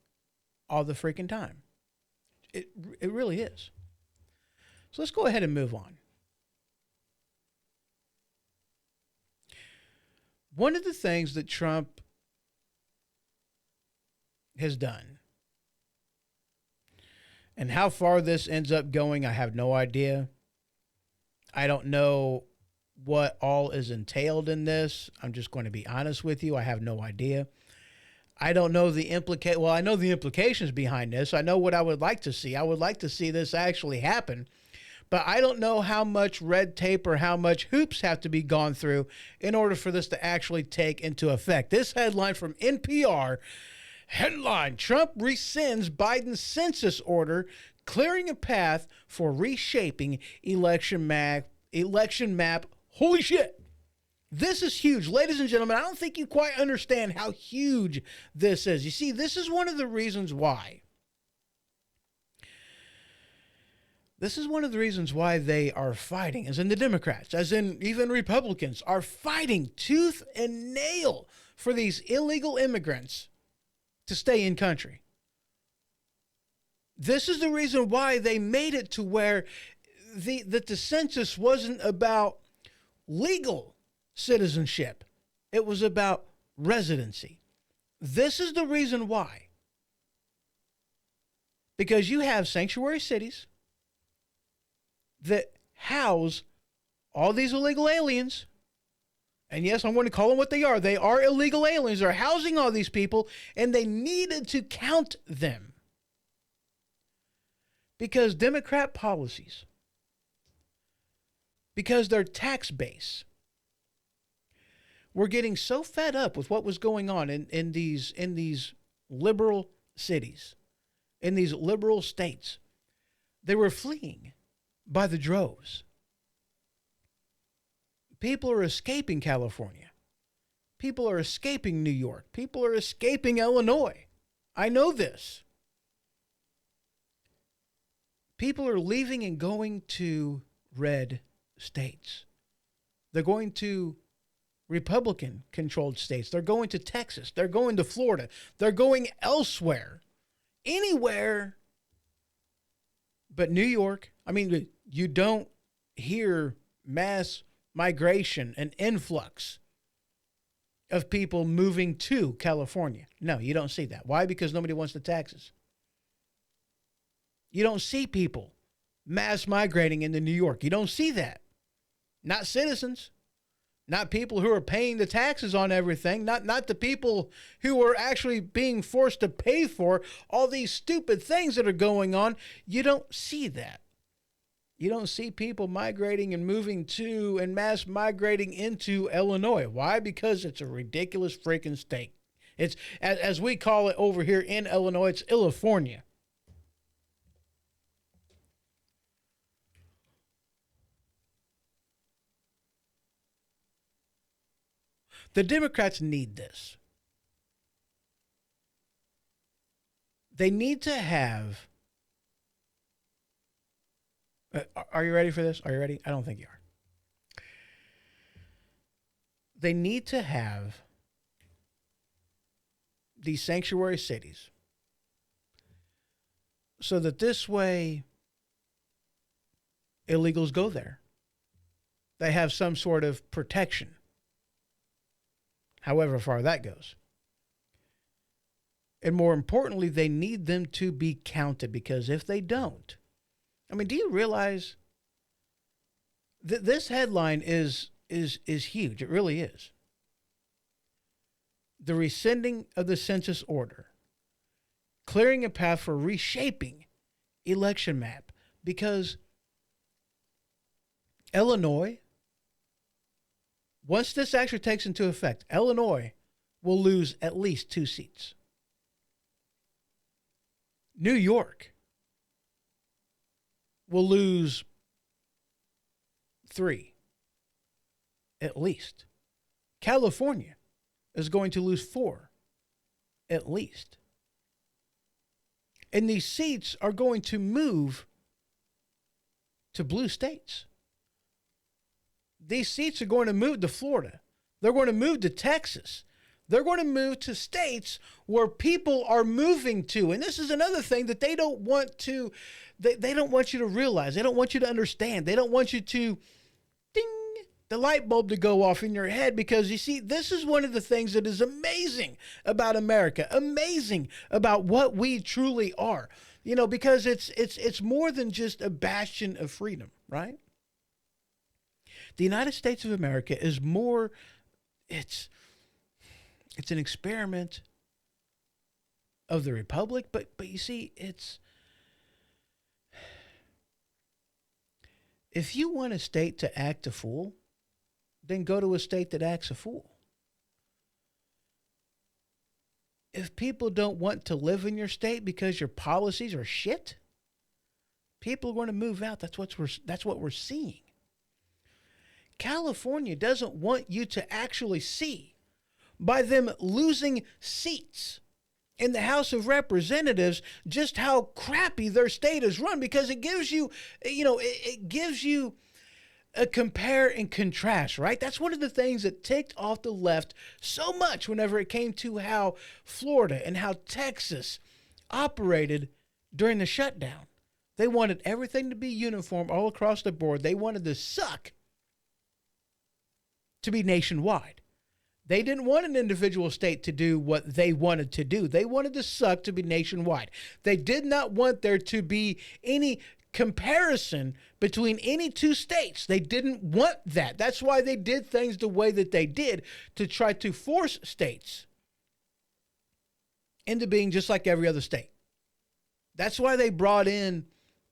all the freaking time. It really is. So let's go ahead and move on. One of the things that Trump has done, and how far this ends up going, I have no idea. I don't know what all is entailed in this. I'm just going to be honest with you. I have no idea. I don't know well, I know the implications behind this. I know what I would like to see. I would like to see this actually happen. But I don't know how much red tape or how much hoops have to be gone through in order for this to actually take into effect. This headline from NPR, headline, Trump rescinds Biden's census order, clearing a path for reshaping election map. Holy shit. This is huge. Ladies and gentlemen, I don't think you quite understand how huge this is. You see, this is one of the reasons why. This is one of the reasons why they are fighting, as in the Democrats, as in even Republicans, are fighting tooth and nail for these illegal immigrants to stay in country. This is the reason why they made it to where that the census wasn't about legal citizenship. It was about residency. This is the reason why. Because you have sanctuary cities that house all these illegal aliens. And yes, I'm going to call them what they are. They are illegal aliens. They're housing all these people, and they needed to count them. Because Democrat policies, because their tax base, we're getting so fed up with what was going on in these liberal cities, in these liberal states. They were fleeing by the droves. People are escaping California. People are escaping New York. People are escaping Illinois. I know this. People are leaving and going to red states. They're going to Republican-controlled states. They're going to Texas. They're going to Florida. They're going elsewhere. Anywhere but New York. I mean, you don't hear mass migration and influx of people moving to California. No, you don't see that. Why? Because nobody wants the taxes. You don't see people mass migrating into New York. You don't see that. Not citizens. Not people who are paying the taxes on everything. Not the people who are actually being forced to pay for all these stupid things that are going on. You don't see that. You don't see people migrating and moving to and mass migrating into Illinois. Why? Because it's a ridiculous freaking state. It's, as we call it over here in Illinois, it's Illifornia. The Democrats need this. They need to have... are you ready for this? Are you ready? I don't think you are. They need to have these sanctuary cities so that this way illegals go there. They have some sort of protection, however far that goes. And more importantly, they need them to be counted, because if they don't, I mean, do you realize that this headline is huge? It really is. The rescinding of the census order, clearing a path for reshaping election map, because Illinois, once this actually takes into effect, Illinois will lose at least 2 seats. New York will lose 3, at least. California is going to lose 4, at least. And these seats are going to move to blue states. these seats are going to move to Florida. They're going to move to Texas. They're going to move to states where people are moving to. And this is another thing that they don't want to, they don't want you to realize. They don't want you to understand. They don't want you to, ding, the light bulb to go off in your head, because you see, this is one of the things that is amazing about America, amazing about what we truly are, you know, because it's more than just a bastion of freedom, right? The United States of America is more, it's an experiment of the Republic, but you see, if you want a state to act a fool, then go to a state that acts a fool. If people don't want to live in your state because your policies are shit, people are going to move out. That's what we're seeing. California doesn't want you to actually see, by them losing seats in the House of Representatives, just how crappy their state is run, because it gives you, it gives you a compare and contrast, right? That's one of the things that ticked off the left so much whenever it came to how Florida and how Texas operated during the shutdown. They wanted everything to be uniform all across the board. They wanted the suck to be nationwide. They didn't want an individual state to do what they wanted to do. They wanted the suck to be nationwide. They did not want there to be any comparison between any two states. They didn't want that. That's why they did things the way that they did, to try to force states into being just like every other state. That's why they brought in,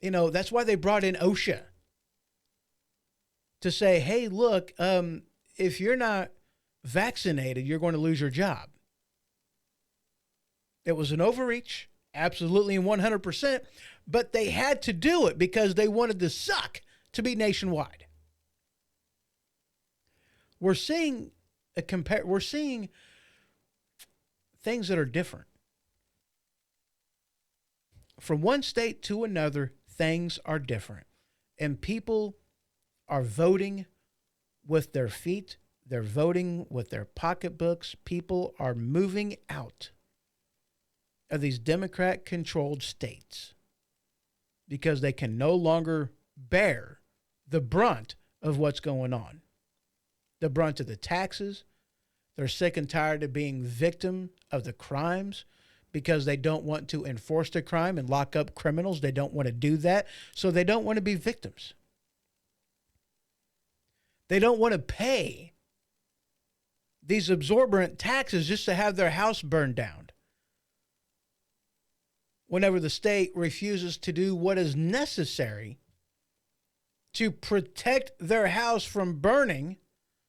OSHA to say, hey, look, if you're not vaccinated, you're going to lose your job. It was an overreach, absolutely, and 100%, but they had to do it because they wanted the suck to be nationwide. We're seeing things that are different. From one state to another, things are different, and people are voting with their feet. They're voting with their pocketbooks. People are moving out of these Democrat-controlled states because they can no longer bear the brunt of what's going on. The brunt of the taxes. They're sick and tired of being victim of the crimes because they don't want to enforce the crime and lock up criminals. They don't want to do that, so they don't want to be victims. They don't want to pay these exorbitant taxes just to have their house burned down whenever the state refuses to do what is necessary to protect their house from burning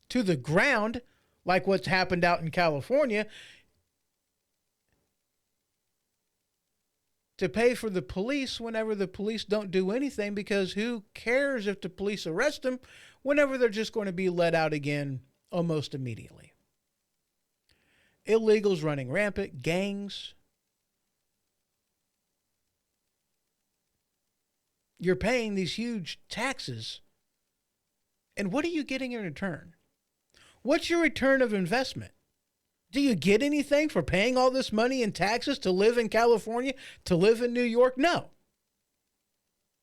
to the ground, like what's happened out in California, to pay for the police whenever the police don't do anything, because who cares if the police arrest them whenever they're just going to be let out again almost immediately. Illegals running rampant, gangs. You're paying these huge taxes, and what are you getting in return? What's your return of investment? Do you get anything for paying all this money in taxes to live in California, to live in New York? No.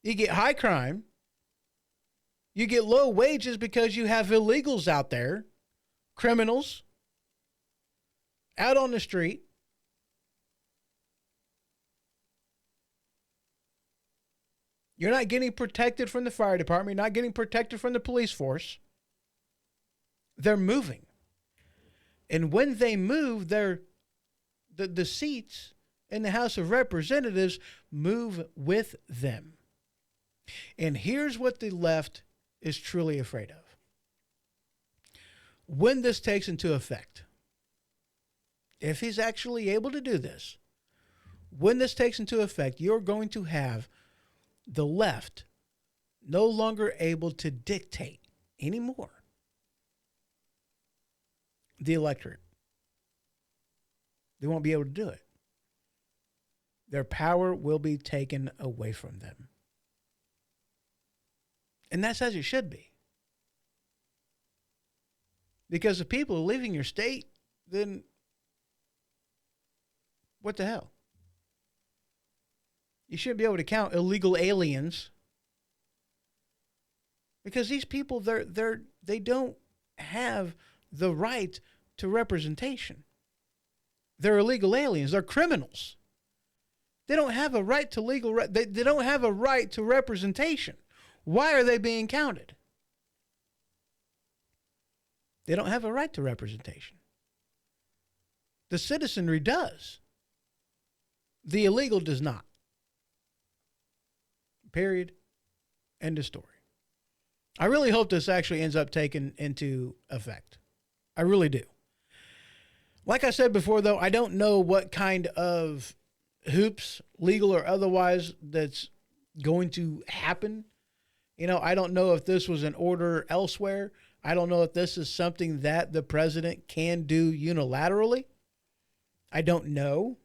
You get high crime. You get low wages because you have illegals out there, criminals, out on the street. You're not getting protected from the fire department. You're not getting protected from the police force. They're moving. And when they move, the seats in the House of Representatives move with them. And here's what the left is truly afraid of. When this takes into effect, if he's actually able to do this, when this takes into effect, you're going to have the left no longer able to dictate anymore the electorate. They won't be able to do it. Their power will be taken away from them. And that's as it should be. Because if people are leaving your state, then what the hell? You shouldn't be able to count illegal aliens because these people they don't have the right to representation. They're illegal aliens. They're criminals. They don't have a right to they don't have a right to representation. Why are they being counted? They don't have a right to representation. The citizenry does. The illegal does not. Period. End of story. I really hope this actually ends up taking into effect. I really do. Like I said before, though, I don't know what kind of hoops, legal or otherwise, that's going to happen. You know, I don't know if this was an order elsewhere. I don't know if this is something that the president can do unilaterally. I don't know.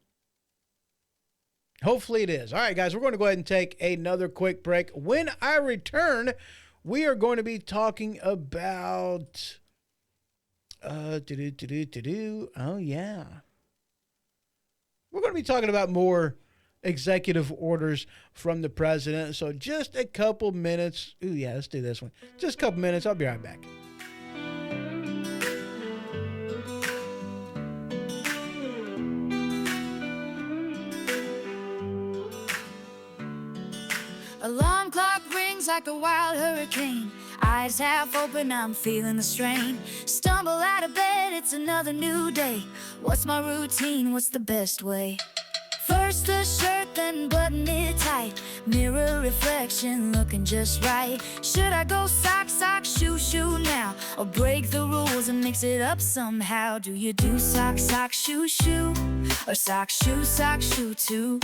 Hopefully it is. All right, guys, we're going to go ahead and take another quick break. When I return, we are going to be talking about oh yeah. We're going to be talking about more executive orders from the president. So just a couple minutes. Ooh, yeah, let's do this one. Just a couple minutes. I'll be right back. Alarm clock rings like a wild hurricane. Eyes half open, I'm feeling the strain. Stumble out of bed, it's another new day. What's my routine? What's the best way? First the shirt, then button it tight. Mirror reflection looking just right. Should I go sock, sock, shoe, shoe now? Or break the rules and mix it up somehow? Do you do sock, sock, shoe, shoe? Or sock, shoe too?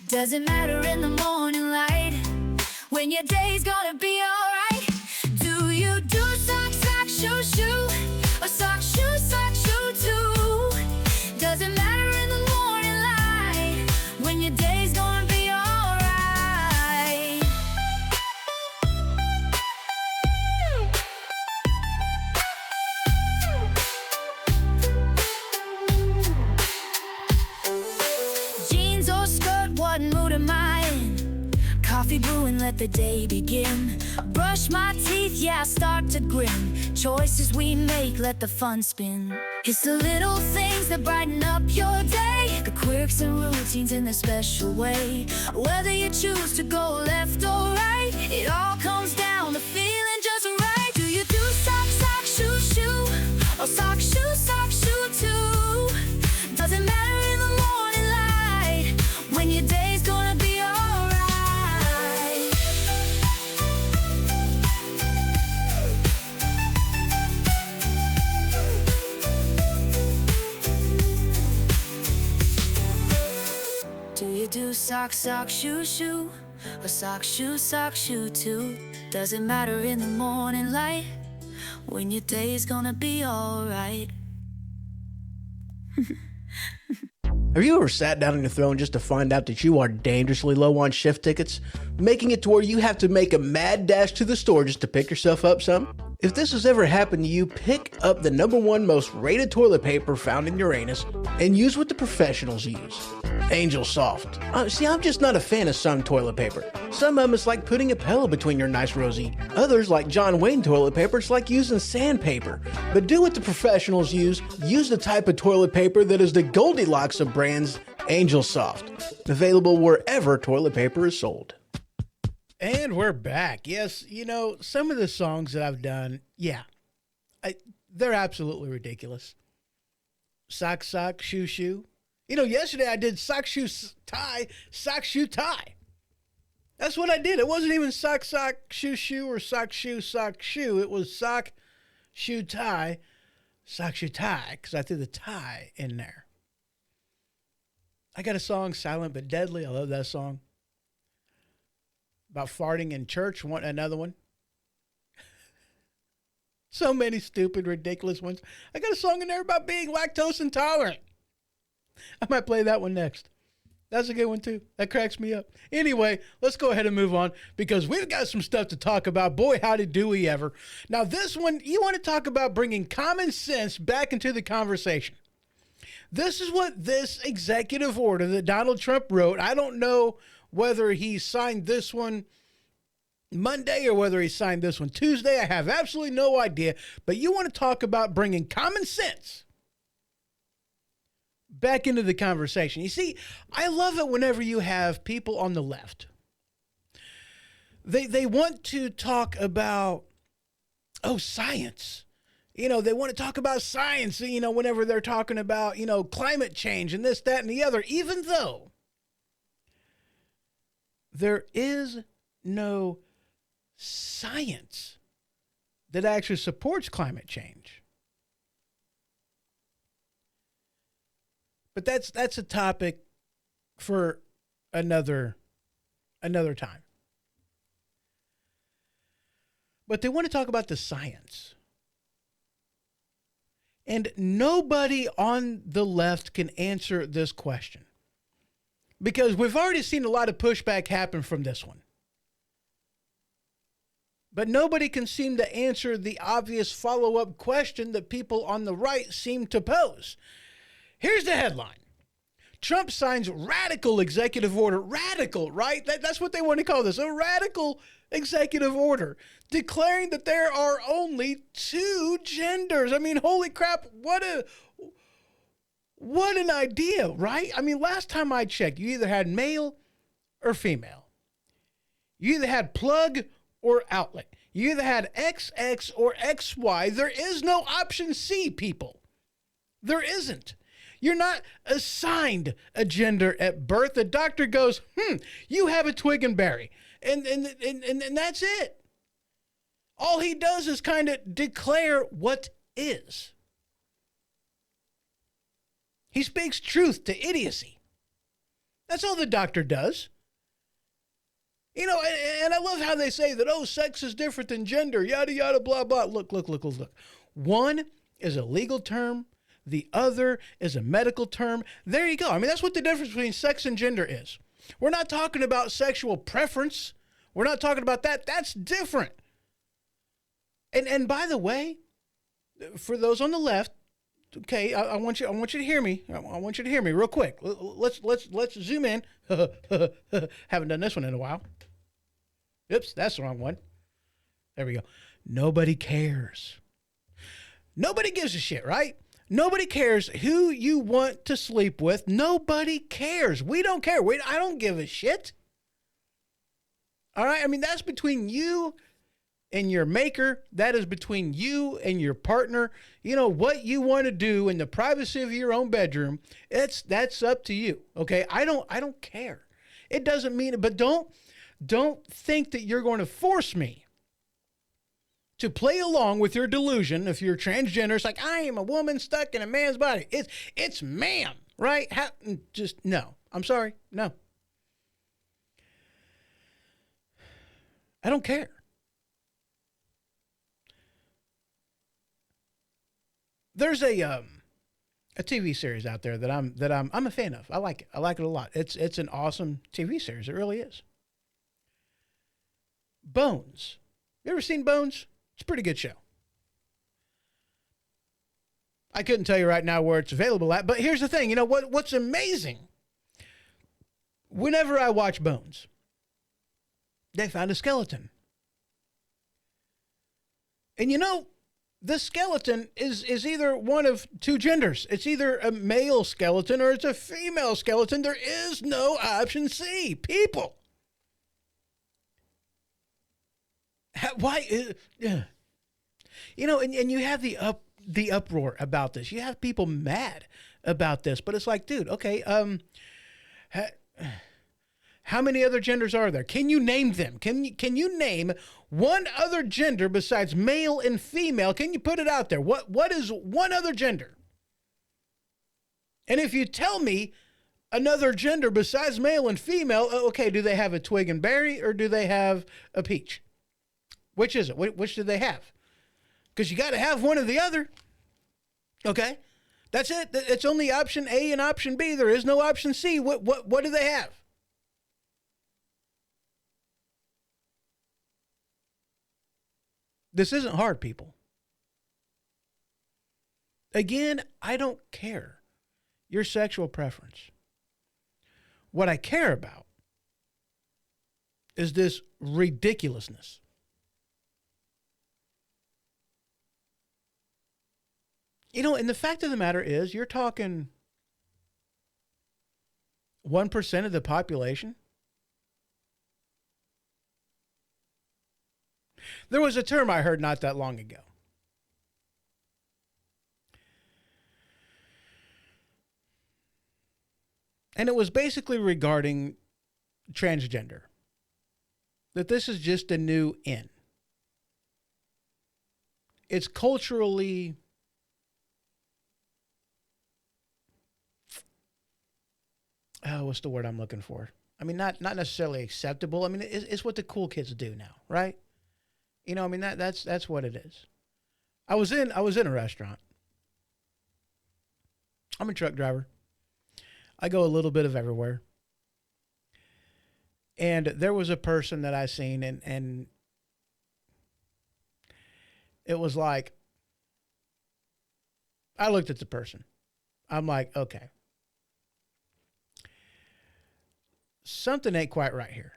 Does it matter in the morning light? When your day's gonna be alright? Do you do sock, sock, shoe, shoe? Or sock, shoe too? Does it matter in the morning light? When your day's gonna be alright? Jeans or skirt, what mood am I in? Coffee brewing, let the day begin. Brush my teeth, yeah, I start to grin. Choices we make, let the fun spin. It's the little things that brighten up your day. The quirks and routines in a special way. Whether you choose to go left or right, it all comes down to feeling just right. Do you do sock, sock, shoe, shoe? Or sock, shoe too? Doesn't matter in the morning light. When your day's gonna be alright. Do you do sock, sock, shoe, shoe? Or sock, shoe too? Does it matter in the morning light? When your day's gonna be alright? Have you ever sat down on your throne just to find out that you are dangerously low on shift tickets, making it to where you have to make a mad dash to the store just to pick yourself up some? If this has ever happened to you, pick up the #1 most rated toilet paper found in Uranus and use what the professionals use. Angel Soft. See, I'm just not a fan of some toilet paper. Some of them it's like putting a pillow between your nice rosy. Others, like John Wayne toilet paper, it's like using sandpaper. But do what the professionals use. Use the type of toilet paper that is the Goldilocks of brands, Angel Soft. Available wherever toilet paper is sold. And we're back. Yes, you know, some of the songs that I've done, yeah, they're absolutely ridiculous. Sock, sock, shoe, shoe. You know, yesterday I did sock, shoe, tie, sock, shoe, tie. That's what I did. It wasn't even sock, sock, shoe, shoe, or sock, shoe, sock, shoe. It was sock, shoe, tie, sock, shoe, tie, because I threw the tie in there. I got a song, Silent But Deadly. I love that song. About farting in church. Want another one? So many stupid, ridiculous ones. I got a song in there about being lactose intolerant. I might play that one next. That's a good one, too. That cracks me up. Anyway, let's go ahead and move on because we've got some stuff to talk about. Boy, howdy do we ever. Now, this one, you want to talk about bringing common sense back into the conversation. This is what this executive order that Donald Trump wrote. I don't know whether he signed this one Monday or whether he signed this one Tuesday. I have absolutely no idea. But you want to talk about bringing common sense back into the conversation. You see, I love it whenever you have people on the left. They want to talk about, science. They want to talk about science, whenever they're talking about, climate change and this, that, and the other, even though there is no science that actually supports climate change. But that's a topic for another time. But they want to talk about the science. And nobody on the left can answer this question. Because we've already seen a lot of pushback happen from this one. But nobody can seem to answer the obvious follow-up question that people on the right seem to pose. Here's the headline. Trump signs radical executive order. Radical, right? That's what they want to call this. A radical executive order declaring that there are only 2 genders. I mean, holy crap. What an idea, right? I mean, last time I checked, you either had male or female. You either had plug or outlet. You either had XX or XY. There is no option C, people. There isn't. You're not assigned a gender at birth. The doctor goes, you have a twig and berry. And that's it. All he does is kind of declare what is. He speaks truth to idiocy. That's all the doctor does. And I love how they say that, sex is different than gender, yada, yada, blah, blah. Look. One is a legal term. The other is a medical term. There you go. I mean, that's what the difference between sex and gender is. We're not talking about sexual preference. We're not talking about that. That's different. And by the way, for those on the left, okay, I want you to hear me. I want you to hear me real quick. Let's zoom in. Haven't done this one in a while. Oops, that's the wrong one. There we go. Nobody cares. Nobody gives a shit, right? Nobody cares who you want to sleep with. Nobody cares. We don't care. I don't give a shit. All right? I mean, that's between you and your maker. That is between you and your partner. What you want to do in the privacy of your own bedroom, that's up to you. Okay? I don't care. It doesn't mean it, but don't think that you're going to force me to play along with your delusion. If you're transgender, it's like, I am a woman stuck in a man's body. It's man, right? No. I'm sorry. No. I don't care. There's a TV series out there that I'm a fan of. I like it. I like it a lot. It's an awesome TV series. It really is. Bones. You ever seen Bones? It's a pretty good show. I couldn't tell you right now where it's available at, but here's the thing. What's amazing? Whenever I watch Bones, they found a skeleton. And the skeleton is either one of 2 genders. It's either a male skeleton or it's a female skeleton. There is no option C, people. Why? And you have the uproar about this. You have people mad about this, but it's like, dude, okay, how many other genders are there? Can you name them? Can you name one other gender besides male and female? Can you put it out there? What is one other gender? And if you tell me another gender besides male and female, okay, do they have a twig and berry or do they have a peach? Which is it? Which do they have? Because you got to have one or the other. Okay? That's it. It's only option A and option B. There is no option C. What do they have? This isn't hard, people. Again, I don't care your sexual preference. What I care about is this ridiculousness. You know, and the fact of the matter is, you're talking 1% of the population. There was a term I heard not that long ago. And it was basically regarding transgender. That this is just a new in. It's culturally what's the word I'm looking for? I mean, not necessarily acceptable. I mean, it's what the cool kids do now, right? You know, I mean, that's what it is. I was in a restaurant. I'm a truck driver. I go a little bit of everywhere. And there was a person that I seen, and it was like, I looked at the person. I'm like, okay. Something ain't quite right here.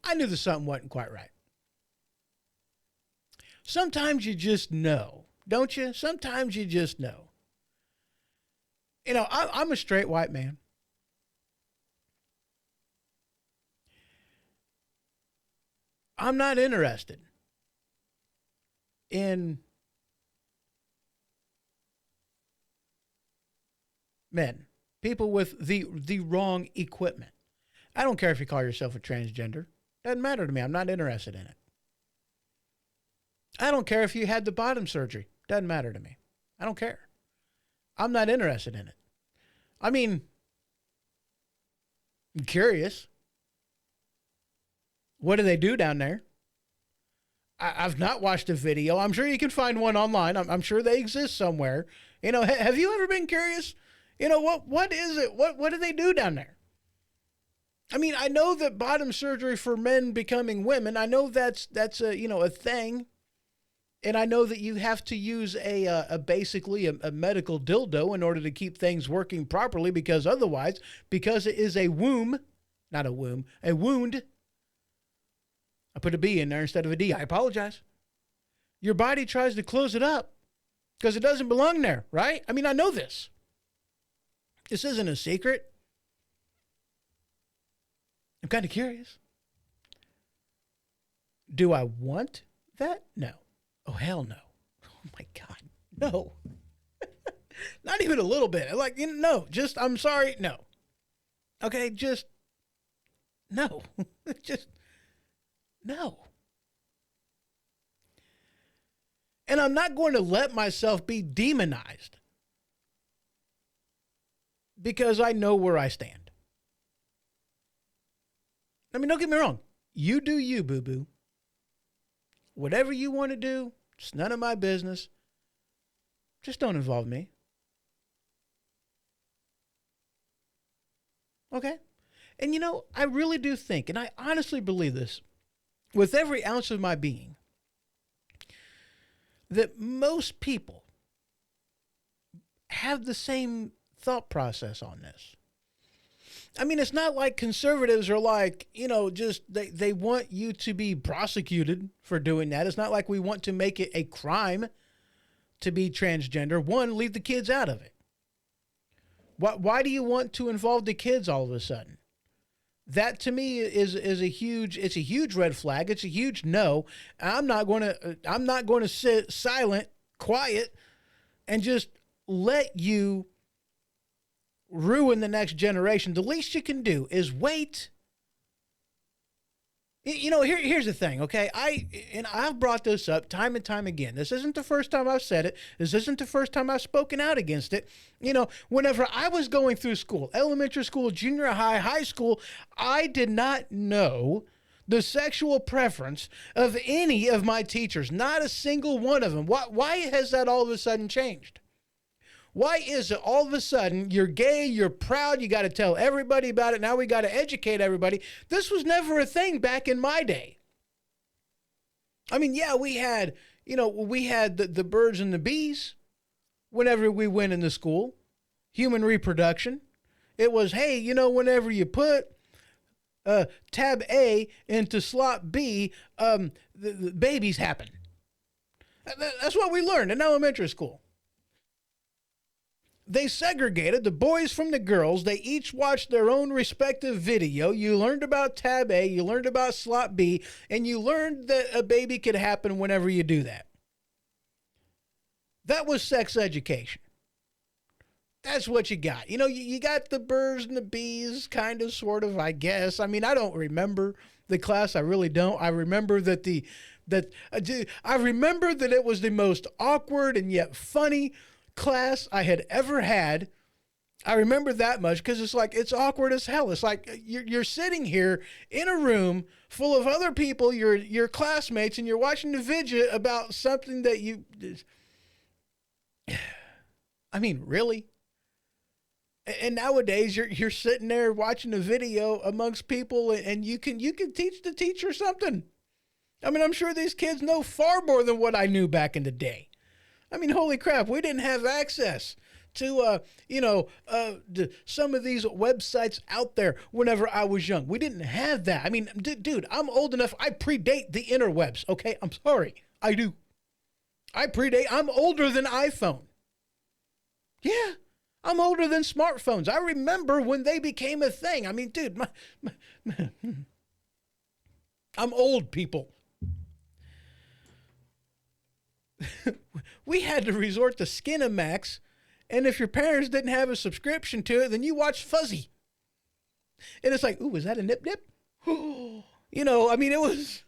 I knew that something wasn't quite right. Sometimes you just know, don't you? Sometimes you just know. You know, I'm a straight white man. I'm not interested in men, people with the wrong equipment. I don't care if you call yourself a transgender. Doesn't matter to me. I'm not interested in it. I don't care if you had the bottom surgery. Doesn't matter to me. I don't care. I'm not interested in it. I mean, I'm curious. What do they do down there? I've not watched a video. I'm sure you can find one online. I'm sure they exist somewhere. You know, have you ever been curious? You know, what is it? What do they do down there? I mean, I know that bottom surgery for men becoming women, I know that's a, you know, a thing. And I know that you have to use basically a medical dildo in order to keep things working properly, because otherwise, because it is a womb, not a womb, a wound. I put a B in there instead of a D. I apologize. Your body tries to close it up because it doesn't belong there, right? I mean, I know this. This isn't a secret. I'm kind of curious. Do I want that? No. Oh, hell no. Oh, my God. No. Not even a little bit. Like, you know, no. Just, I'm sorry. No. Okay, just, no. Just, no. And I'm not going to let myself be demonized because I know where I stand. I mean, don't get me wrong. You do you, boo-boo. Whatever you want to do, it's none of my business. Just don't involve me. Okay? And you know, I really do think, and I honestly believe this, with every ounce of my being, that most people have the same thought process on this. I mean, it's not like conservatives are like, you know, just they want you to be prosecuted for doing that. It's not like we want to make it a crime to be transgender. One, leave the kids out of it. Why do you want to involve the kids all of a sudden? That to me is a huge red flag. It's a huge no. I'm not going to sit silent, quiet, and just let you ruin the next generation. The least you can do is wait. You know, here's the thing, okay? I've brought this up time and time again. This isn't the first time I've said it. This isn't the first time I've spoken out against it. You know, whenever I was going through school, elementary school, junior high, high school, I did not know the sexual preference of any of my teachers, not a single one of them. Why has that all of a sudden changed? Why is it all of a sudden you're gay, you're proud, you got to tell everybody about it, now we got to educate everybody? This was never a thing back in my day. I mean, yeah, we had the birds and the bees whenever we went into school, human reproduction. It was, hey, whenever you put tab A into slot B, the babies happen. That's what we learned in elementary school. They segregated the boys from the girls. They each watched their own respective video. You learned about tab A, you learned about slot B, and you learned that a baby could happen whenever you do that. That was sex education. That's what you got. You got the birds and the bees, kind of, sort of, I guess. I mean, I don't remember the class. I really don't. I remember that I remember that it was the most awkward and yet funny class I had ever had. I remember that much because it's awkward as hell. It's like you're sitting here in a room full of other people, your classmates, and you're watching the video about something that you. I mean, really? And nowadays you're sitting there watching a video amongst people, and you can teach the teacher something. I mean, I'm sure these kids know far more than what I knew back in the day. I mean, holy crap, we didn't have access to, some of these websites out there whenever I was young. We didn't have that. I mean, dude, I'm old enough. I predate the interwebs, okay? I'm sorry. I do. I'm older than iPhone. Yeah, I'm older than smartphones. I remember when they became a thing. I mean, dude, I'm old, people. We had to resort to Skinamax, and if your parents didn't have a subscription to it, then you watched Fuzzy. And it's like, ooh, is that a nip-nip? I mean, it was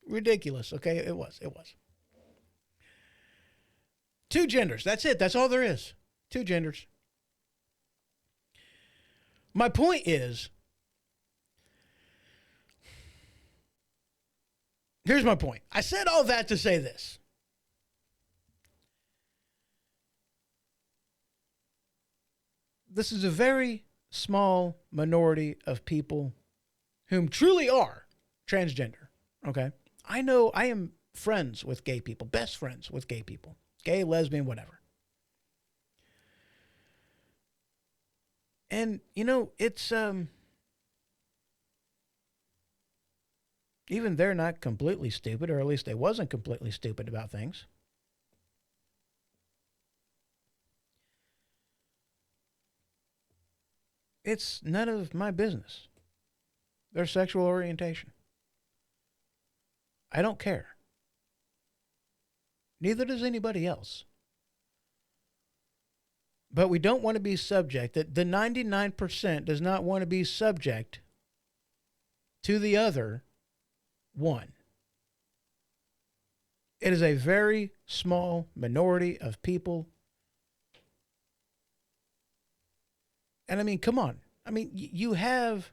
ridiculous, okay? It was. Two genders, that's it. That's all there is. Two genders. My point is, here's my point. I said all that to say this. This is a very small minority of people whom truly are transgender, okay? I know I am friends with gay people, best friends with gay people, gay, lesbian, whatever. And, it's, even they're not completely stupid, or at least they wasn't completely stupid about things. It's none of my business. Their sexual orientation. I don't care. Neither does anybody else. But we don't want to be subject. The 99% does not want to be subject to the other one. It is a very small minority of people. And I mean, come on. I mean, you have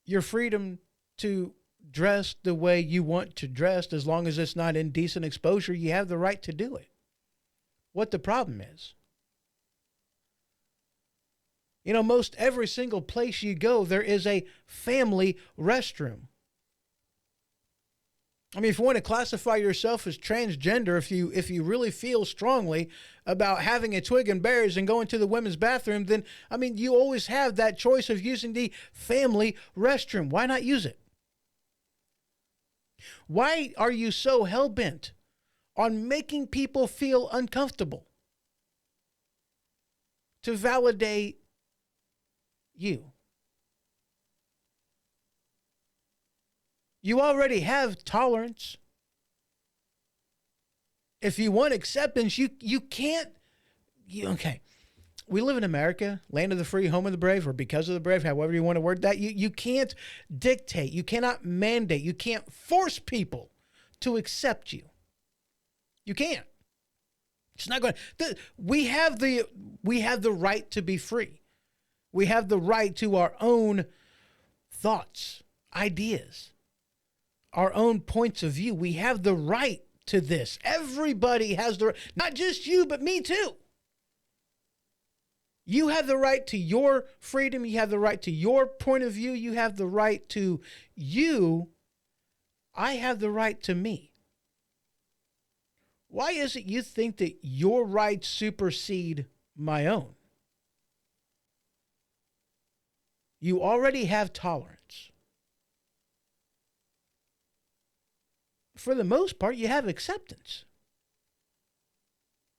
your freedom to dress the way you want to dress as long as it's not indecent exposure. You have the right to do it. What the problem is, most every single place you go, there is a family restroom. I mean, if you want to classify yourself as transgender, if you really feel strongly about having a twig and berries and going to the women's bathroom, then, I mean, you always have that choice of using the family restroom. Why not use it? Why are you so hell-bent on making people feel uncomfortable to validate you? You already have tolerance. If you want acceptance, you can't. Okay. We live in America, land of the free, home of the brave, or because of the brave, however you want to word that. You can't dictate. You cannot mandate. You can't force people to accept you. You can't. It's not going to. We have the right to be free. We have the right to our own thoughts, ideas, our own points of view. We have the right to this. Everybody has the right, not just you, but me too. You have the right to your freedom. You have the right to your point of view. You have the right to you. I have the right to me. Why is it you think that your rights supersede my own? You already have tolerance. For the most part, you have acceptance.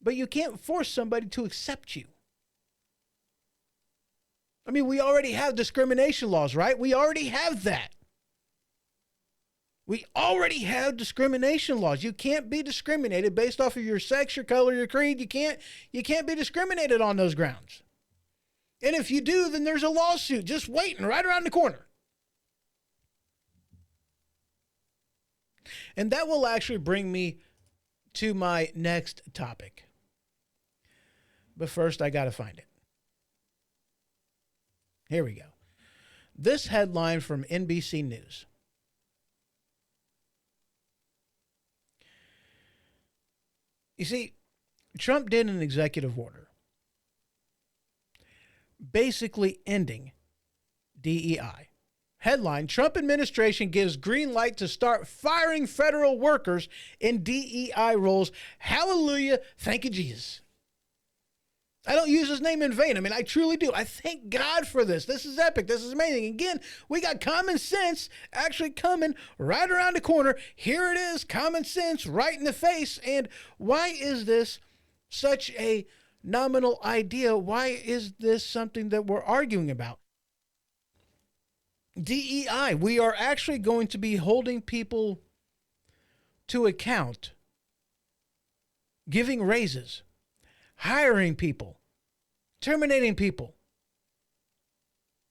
But you can't force somebody to accept you. I mean, we already have discrimination laws, right? We already have that. We already have discrimination laws. You can't be discriminated based off of your sex, your color, your creed. You can't be discriminated on those grounds. And if you do, then there's a lawsuit just waiting right around the corner. And that will actually bring me to my next topic. But first, I got to find it. Here we go. This headline from NBC News. You see, Trump did an executive order basically ending DEI. Headline, Trump administration gives green light to start firing federal workers in DEI roles. Hallelujah. Thank you, Jesus. I don't use his name in vain. I mean, I truly do. I thank God for this. This is epic. This is amazing. Again, we got common sense actually coming right around the corner. Here it is, common sense right in the face. And why is this such a nominal idea? Why is this something that we're arguing about? DEI, we are actually going to be holding people to account, giving raises, hiring people, terminating people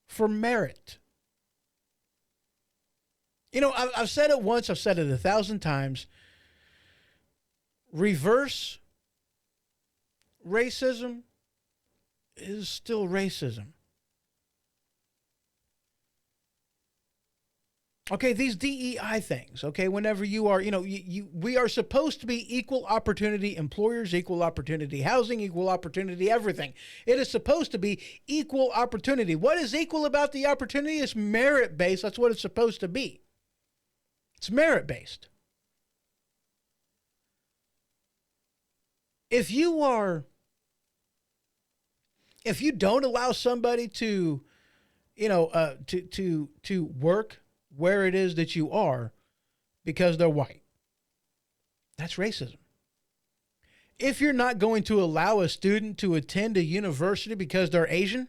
for merit. You know, I've said it once, I've said it 1,000 times. Reverse racism is still racism. Okay, these DEI things, okay, whenever you are, we are supposed to be equal opportunity employers, equal opportunity housing, equal opportunity everything. It is supposed to be equal opportunity. What is equal about the opportunity? It's merit-based. That's what it's supposed to be. It's merit-based. If you don't allow somebody to, to work where it is that you are because they're white, that's racism. If you're not going to allow a student to attend a university because they're Asian,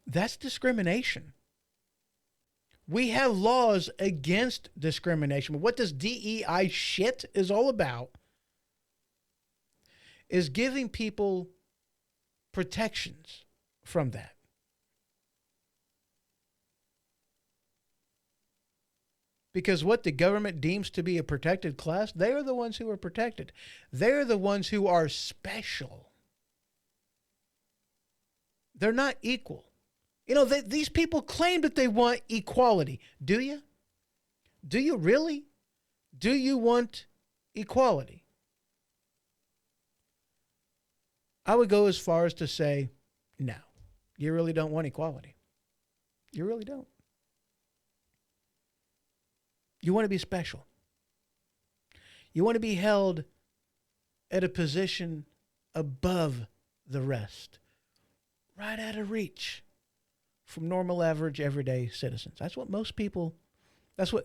that's discrimination. We have laws against discrimination. But what this DEI shit is all about is giving people protections from that. Because what the government deems to be a protected class, they are the ones who are protected. They're the ones who are special. They're not equal. These people claim that they want equality. Do you? Do you really? Do you want equality? I would go as far as to say, no, you really don't want equality. You really don't. You want to be special. You want to be held at a position above the rest, right out of reach from normal, average, everyday citizens. That's what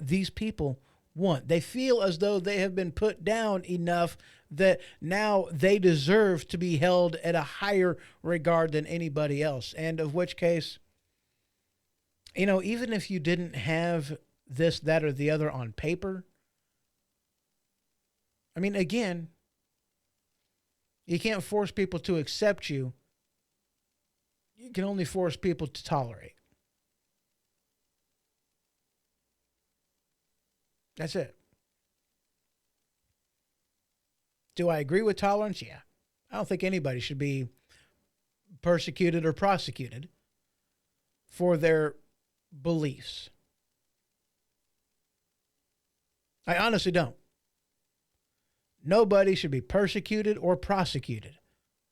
these people want. They feel as though they have been put down enough that now they deserve to be held at a higher regard than anybody else. And of which case, even if you didn't have this, that, or the other on paper, I mean, again, you can't force people to accept you. You can only force people to tolerate. That's it. Do I agree with tolerance? Yeah. I don't think anybody should be persecuted or prosecuted for their beliefs. I honestly don't. Nobody should be persecuted or prosecuted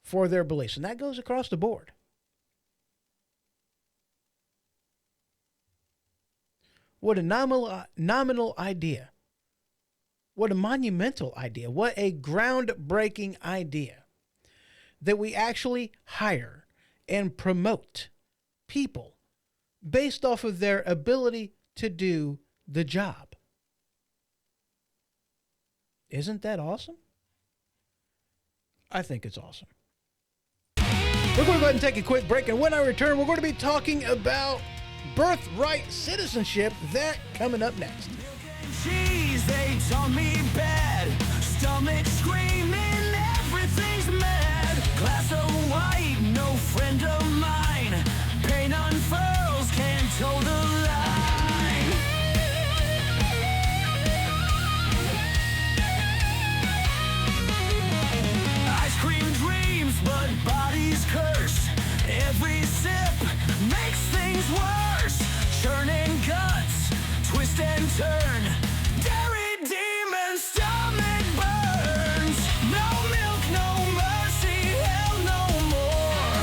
for their beliefs, and that goes across the board. What a nominal idea. What a monumental idea. What a groundbreaking idea that we actually hire and promote people based off of their ability to do the job. Isn't that awesome? I think it's awesome. We're going to go ahead and take a quick break, and when I return, we're going to be talking about birthright citizenship. That coming up next. Cheese, they taught me bad. Stomach screaming, everything's mad. Glass of white, no friend of mine. Pain unfurls, can't toe the line. Ice cream dreams, but bodies curse. Every sip makes things worse. Churning guts, twist and turn. Dairy demon, stomach burns. No milk, no mercy, hell no more.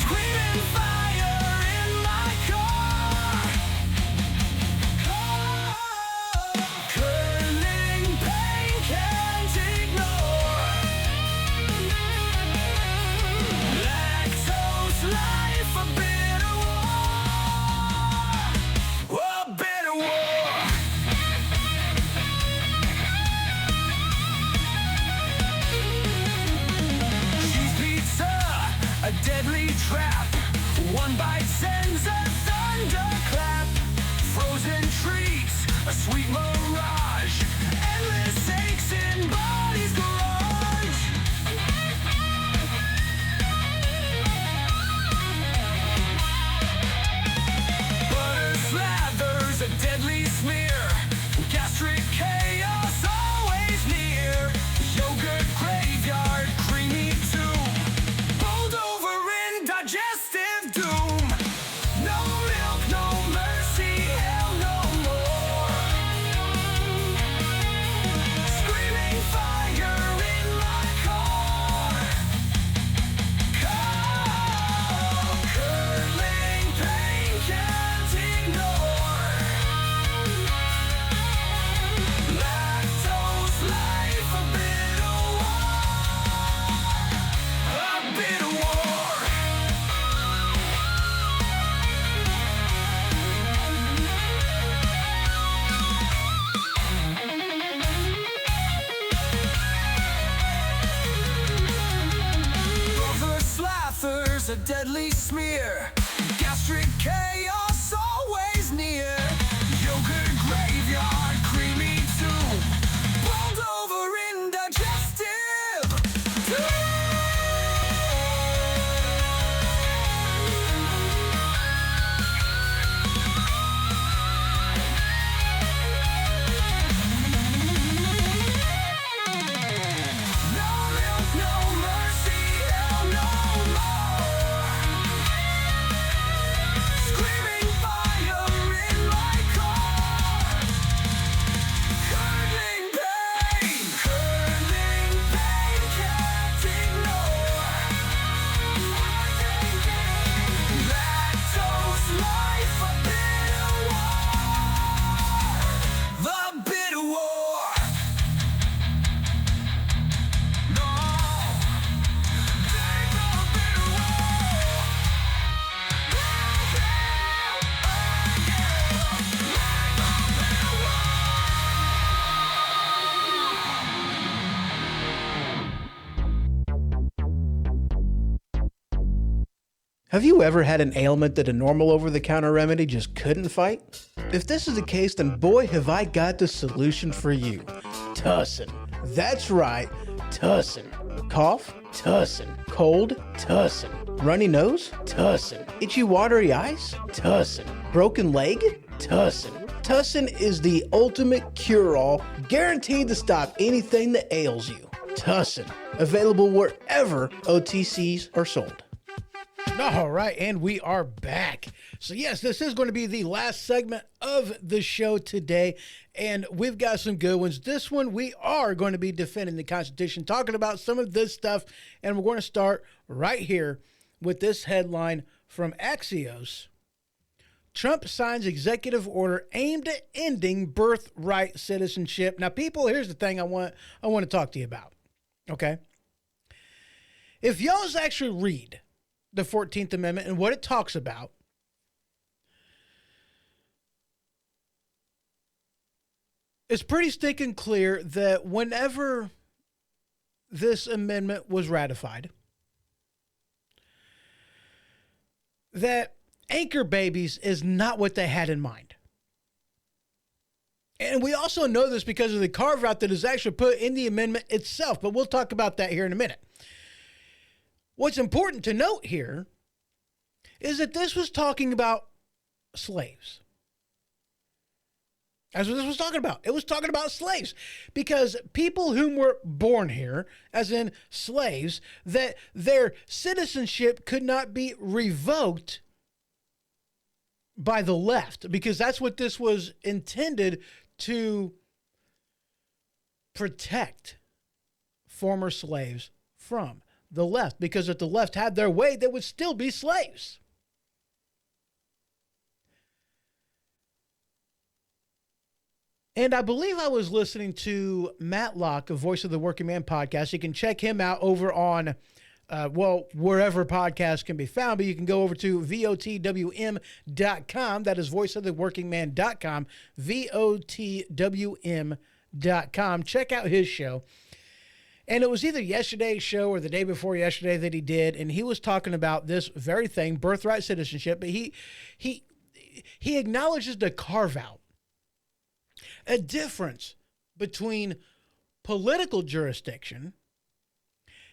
Screaming fire in my car. Curling pain can't ignore. Lactose life, a bitter war. A bitter war. Cheese pizza, a deadly trap. One bite sends a thunderclap. Frozen treats, a sweet mirage. Endless aches in body's garage. Butter slathers, a deadly smear. Gastric chaos always near. Yogurt graveyard, creamy too. Bowled over in digestive doom. No milk, no mercy, hell no more. Screaming fire in my car. Curling pain can't ignore. Lactose life, a bitter war. A bitter war. Brother slathers, a deadly smear. Gastric chaos always near. Yogurt graveyard, creamy too. Bowled over in digestive No milk, no mercy, hell no more. Screaming fire in my car. Curling pain can't ignore. Lactose life, a bitter war. The bitter war. No. Take the bitter Have you ever had an ailment that a normal over-the-counter remedy just couldn't fight? If this is the case, then boy, have I got the solution for you. Tussin. That's right, Tussin. Cough? Tussin. Cold? Tussin. Runny nose? Tussin. Itchy watery eyes? Tussin. Broken leg? Tussin. Tussin is the ultimate cure-all, guaranteed to stop anything that ails you. Tussin. Available wherever OTCs are sold. All right, and we are back. So yes, this is going to be the last segment of the show today, and we've got some good ones. This one, we are going to be defending the Constitution, talking about some of this stuff, and we're going to start right here with this headline from Axios. Trump signs executive order aimed at ending birthright citizenship. Now, people, here's the thing I want to talk to you about, okay? If y'all actually read the 14th Amendment and what it talks about, it's pretty stinking clear that whenever this amendment was ratified, that anchor babies is not what they had in mind. And we also know this because of the carve-out that is actually put in the amendment itself, but we'll talk about that here in a minute. What's important to note here is that this was talking about slaves. That's what this was talking about. It was talking about slaves, because people whom were born here, as in slaves, that their citizenship could not be revoked by the left, because that's what this was intended to protect former slaves from. The left, because if the left had their way, they would still be slaves. And I believe I was listening to Matt Locke, a Voice of the Working Man podcast. You can check him out over on, wherever podcasts can be found, but you can go over to VOTWM.com. That is voiceoftheworkingman.com, VOTWM.com. Check out his show. And it was either yesterday's show or the day before yesterday that he did, and he was talking about this very thing, birthright citizenship, but he acknowledges the carve-out, a difference between political jurisdiction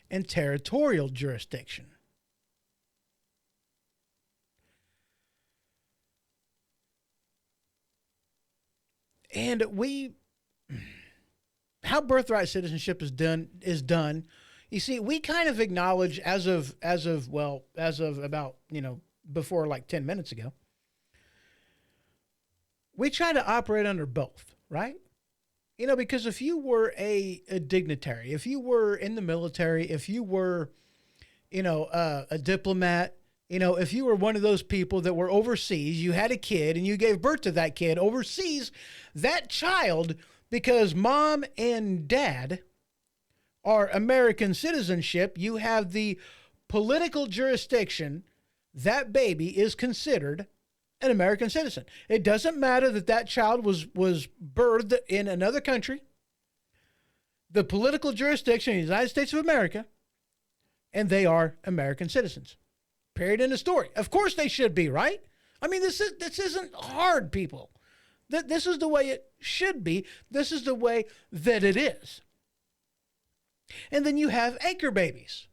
and territorial jurisdiction. And how birthright citizenship is done. You see, we kind of acknowledge as of about, before like 10 minutes ago, we try to operate under both, right? Because if you were a dignitary, if you were in the military, if you were, a diplomat, if you were one of those people that were overseas, you had a kid and you gave birth to that kid overseas, that child, because mom and dad are American citizenship, you have the political jurisdiction, that baby is considered an American citizen. It doesn't matter that that child was birthed in another country. The political jurisdiction in the United States of America, and they are American citizens. Period. End of story. Of course they should be, right? I mean, this isn't hard, people. This is the way it should be. This is the way that it is. And then you have anchor babies.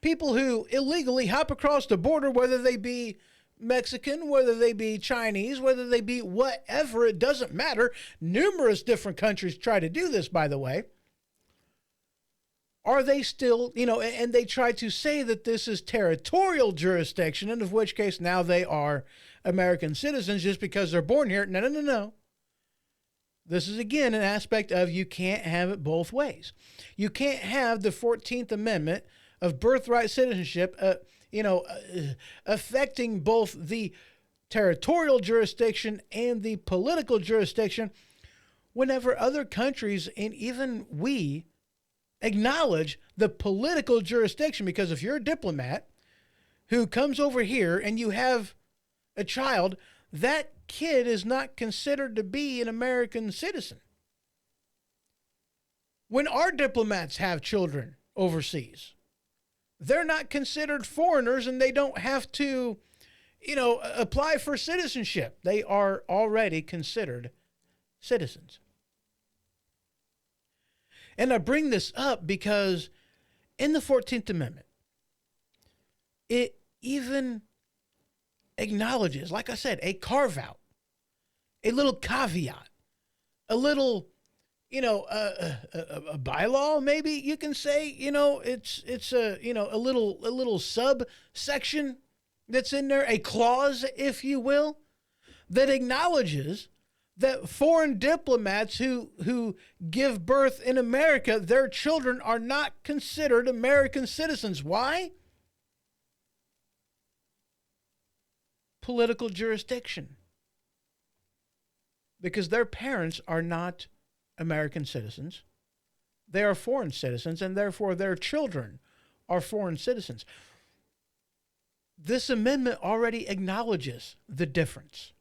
People who illegally hop across the border, whether they be Mexican, whether they be Chinese, whether they be whatever, it doesn't matter. Numerous different countries try to do this, by the way. Are they still, and they try to say that this is territorial jurisdiction, and of which case now they are American citizens just because they're born here. No. This is, again, an aspect of you can't have it both ways. You can't have the 14th Amendment of birthright citizenship, affecting both the territorial jurisdiction and the political jurisdiction whenever other countries, and even we, acknowledge the political jurisdiction. Because if you're a diplomat who comes over here and you have a child, that kid is not considered to be an American citizen. When our diplomats have children overseas, they're not considered foreigners and they don't have to, apply for citizenship. They are already considered citizens. And I bring this up because in the 14th Amendment, it even acknowledges, like I said, a carve out, a little caveat, a little, a bylaw, maybe you can say, it's a little subsection that's in there, a clause, if you will, that acknowledges that foreign diplomats who give birth in America, their children are not considered American citizens. Why? Political jurisdiction. Because their parents are not American citizens. They are foreign citizens, and therefore their children are foreign citizens. This amendment already acknowledges the difference.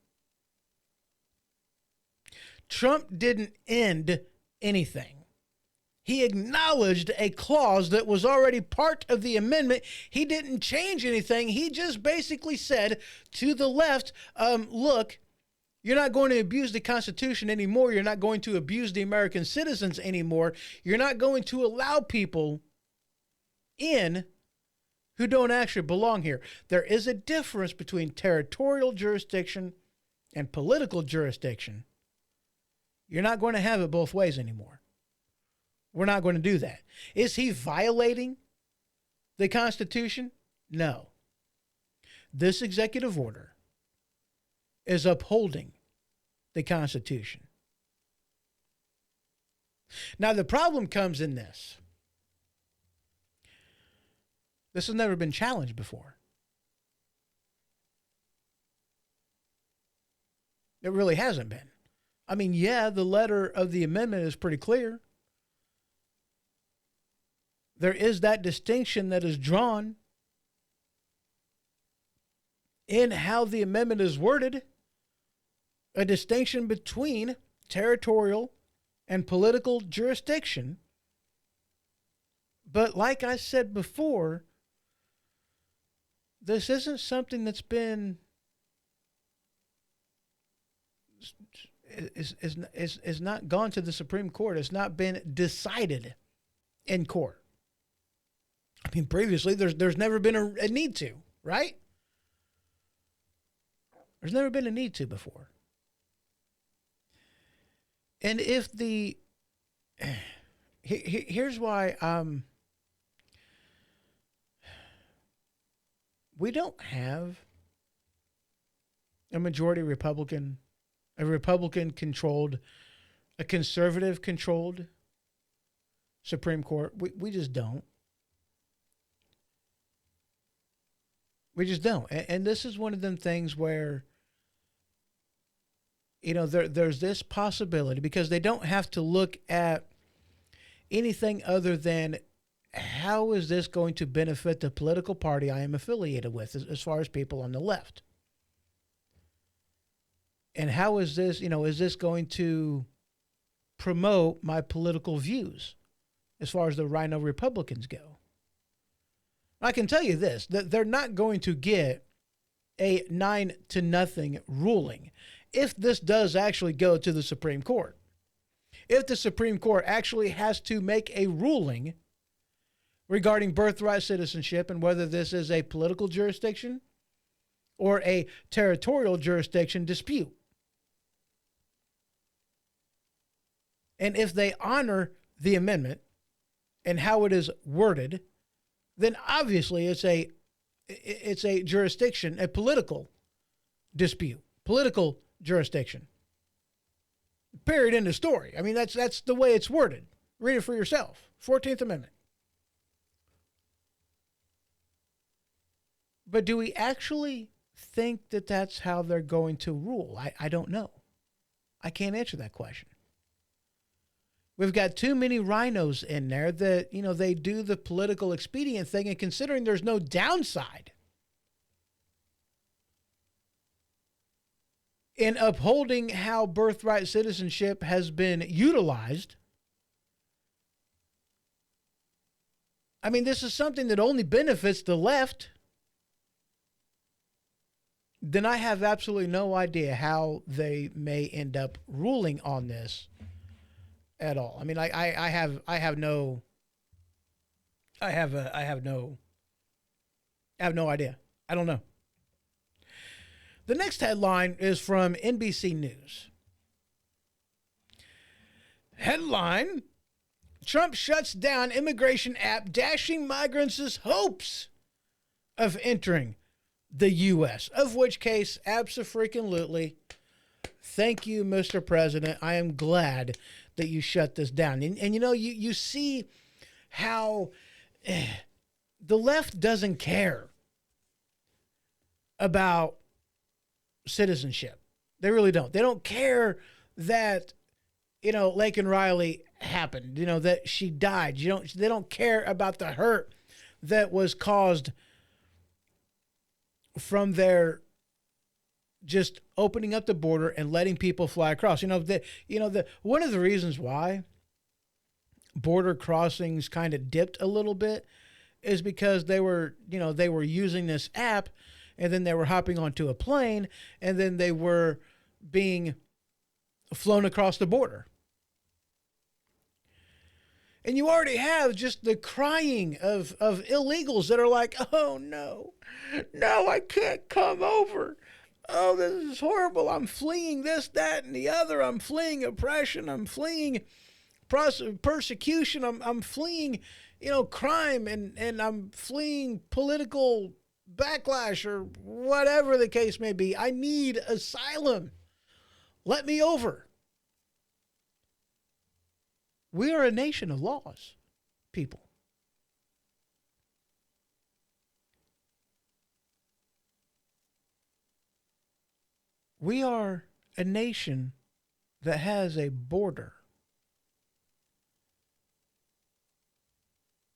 Trump didn't end anything. He acknowledged a clause that was already part of the amendment. He didn't change anything. He just basically said to the left, look, you're not going to abuse the Constitution anymore. You're not going to abuse the American citizens anymore. You're not going to allow people in who don't actually belong here. There is a difference between territorial jurisdiction and political jurisdiction. You're not going to have it both ways anymore. We're not going to do that. Is he violating the Constitution? No. This executive order is upholding the Constitution. Now, the problem comes in this. This has never been challenged before. It really hasn't been. I mean, yeah, the letter of the amendment is pretty clear. There is that distinction that is drawn in how the amendment is worded, a distinction between territorial and political jurisdiction. But like I said before, this isn't something that's been is not gone to the Supreme Court. It's not been decided in court. I mean, previously, there's never been a need to, right? There's never been a need to before. And if here's why we don't have a majority Republican, a Republican-controlled, a conservative-controlled Supreme Court. We just don't. We just don't. And this is one of them things where, there's this possibility, because they don't have to look at anything other than how is this going to benefit the political party I am affiliated with, as far as people on the left. And how is this, is this going to promote my political views as far as the Rhino Republicans go? I can tell you this, that they're not going to get a 9-0 ruling if this does actually go to the Supreme Court. If the Supreme Court actually has to make a ruling regarding birthright citizenship and whether this is a political jurisdiction or a territorial jurisdiction dispute. And if they honor the amendment and how it is worded, then obviously it's a jurisdiction, a political dispute, political jurisdiction. Period. End of story. I mean, that's the way it's worded. Read it for yourself. 14th Amendment. But do we actually think that that's how they're going to rule? I don't know. I can't answer that question. We've got too many rhinos in there that, they do the political expedient thing, and considering there's no downside in upholding how birthright citizenship has been utilized, I mean, this is something that only benefits the left, then I have absolutely no idea how they may end up ruling on this at all. I mean, I have no idea. I don't know. The next headline is from NBC News. Headline: Trump shuts down immigration app, dashing migrants' hopes of entering the U.S. Of which case, abso-freaking-lutely, thank you, Mr. President. I am glad that you shut this down. And you know, you see how the left doesn't care about citizenship. They really don't. They don't care that, you know, Laken Riley happened, you know, that she died. They don't care about the hurt that was caused from their just opening up the border and letting people fly across. One of the reasons why border crossings kind of dipped a little bit is because they were using this app, and then they were hopping onto a plane, and then they were being flown across the border. And you already have just the crying of illegals that are like, oh, no, I can't come over. Oh, this is horrible. I'm fleeing this, that, and the other. I'm fleeing oppression. I'm fleeing persecution. I'm fleeing, crime, and I'm fleeing political backlash or whatever the case may be. I need asylum. Let me over. We are a nation of laws, people. We are a nation that has a border.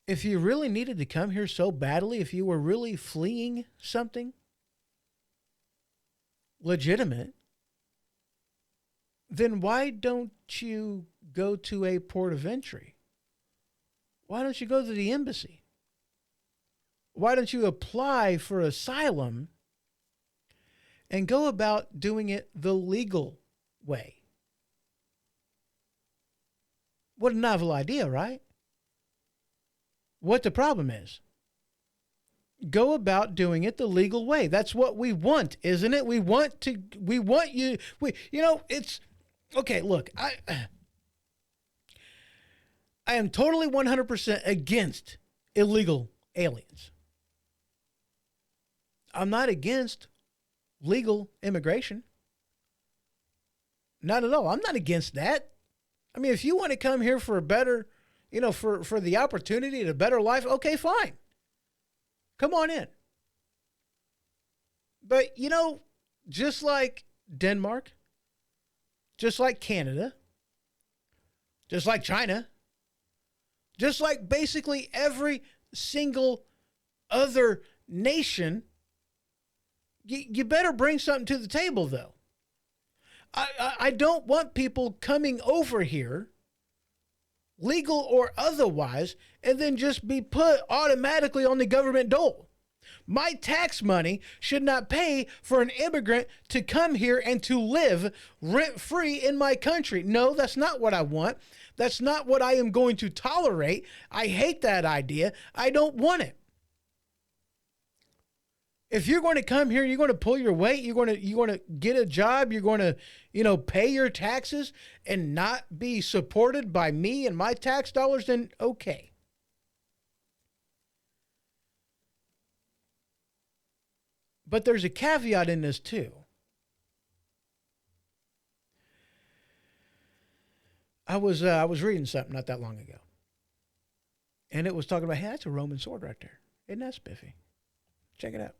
If you really needed to come here so badly, if you were really fleeing something legitimate, then why don't you go to a port of entry? Why don't you go to the embassy? Why don't you apply for asylum and go about doing it the legal way? What a novel idea, right? What the problem is. Go about doing it the legal way. That's what we want, isn't it? It's okay. Look, I am totally 100% against illegal aliens. I'm not against legal immigration. Not at all. I'm not against that. I mean, if you want to come here for a better, for the opportunity to a better life, okay, fine. Come on in. But, just like Denmark, just like Canada, just like China, just like basically every single other nation, you better bring something to the table, though. I don't want people coming over here, legal or otherwise, and then just be put automatically on the government dole. My tax money should not pay for an immigrant to come here and to live rent-free in my country. No, that's not what I want. That's not what I am going to tolerate. I hate that idea. I don't want it. If you're going to come here, you're going to pull your weight, you're going to get a job, you're going to, pay your taxes and not be supported by me and my tax dollars, then okay. But there's a caveat in this too. I was reading something not that long ago, and it was talking about, hey, that's a Roman sword right there. Isn't that spiffy? Check it out.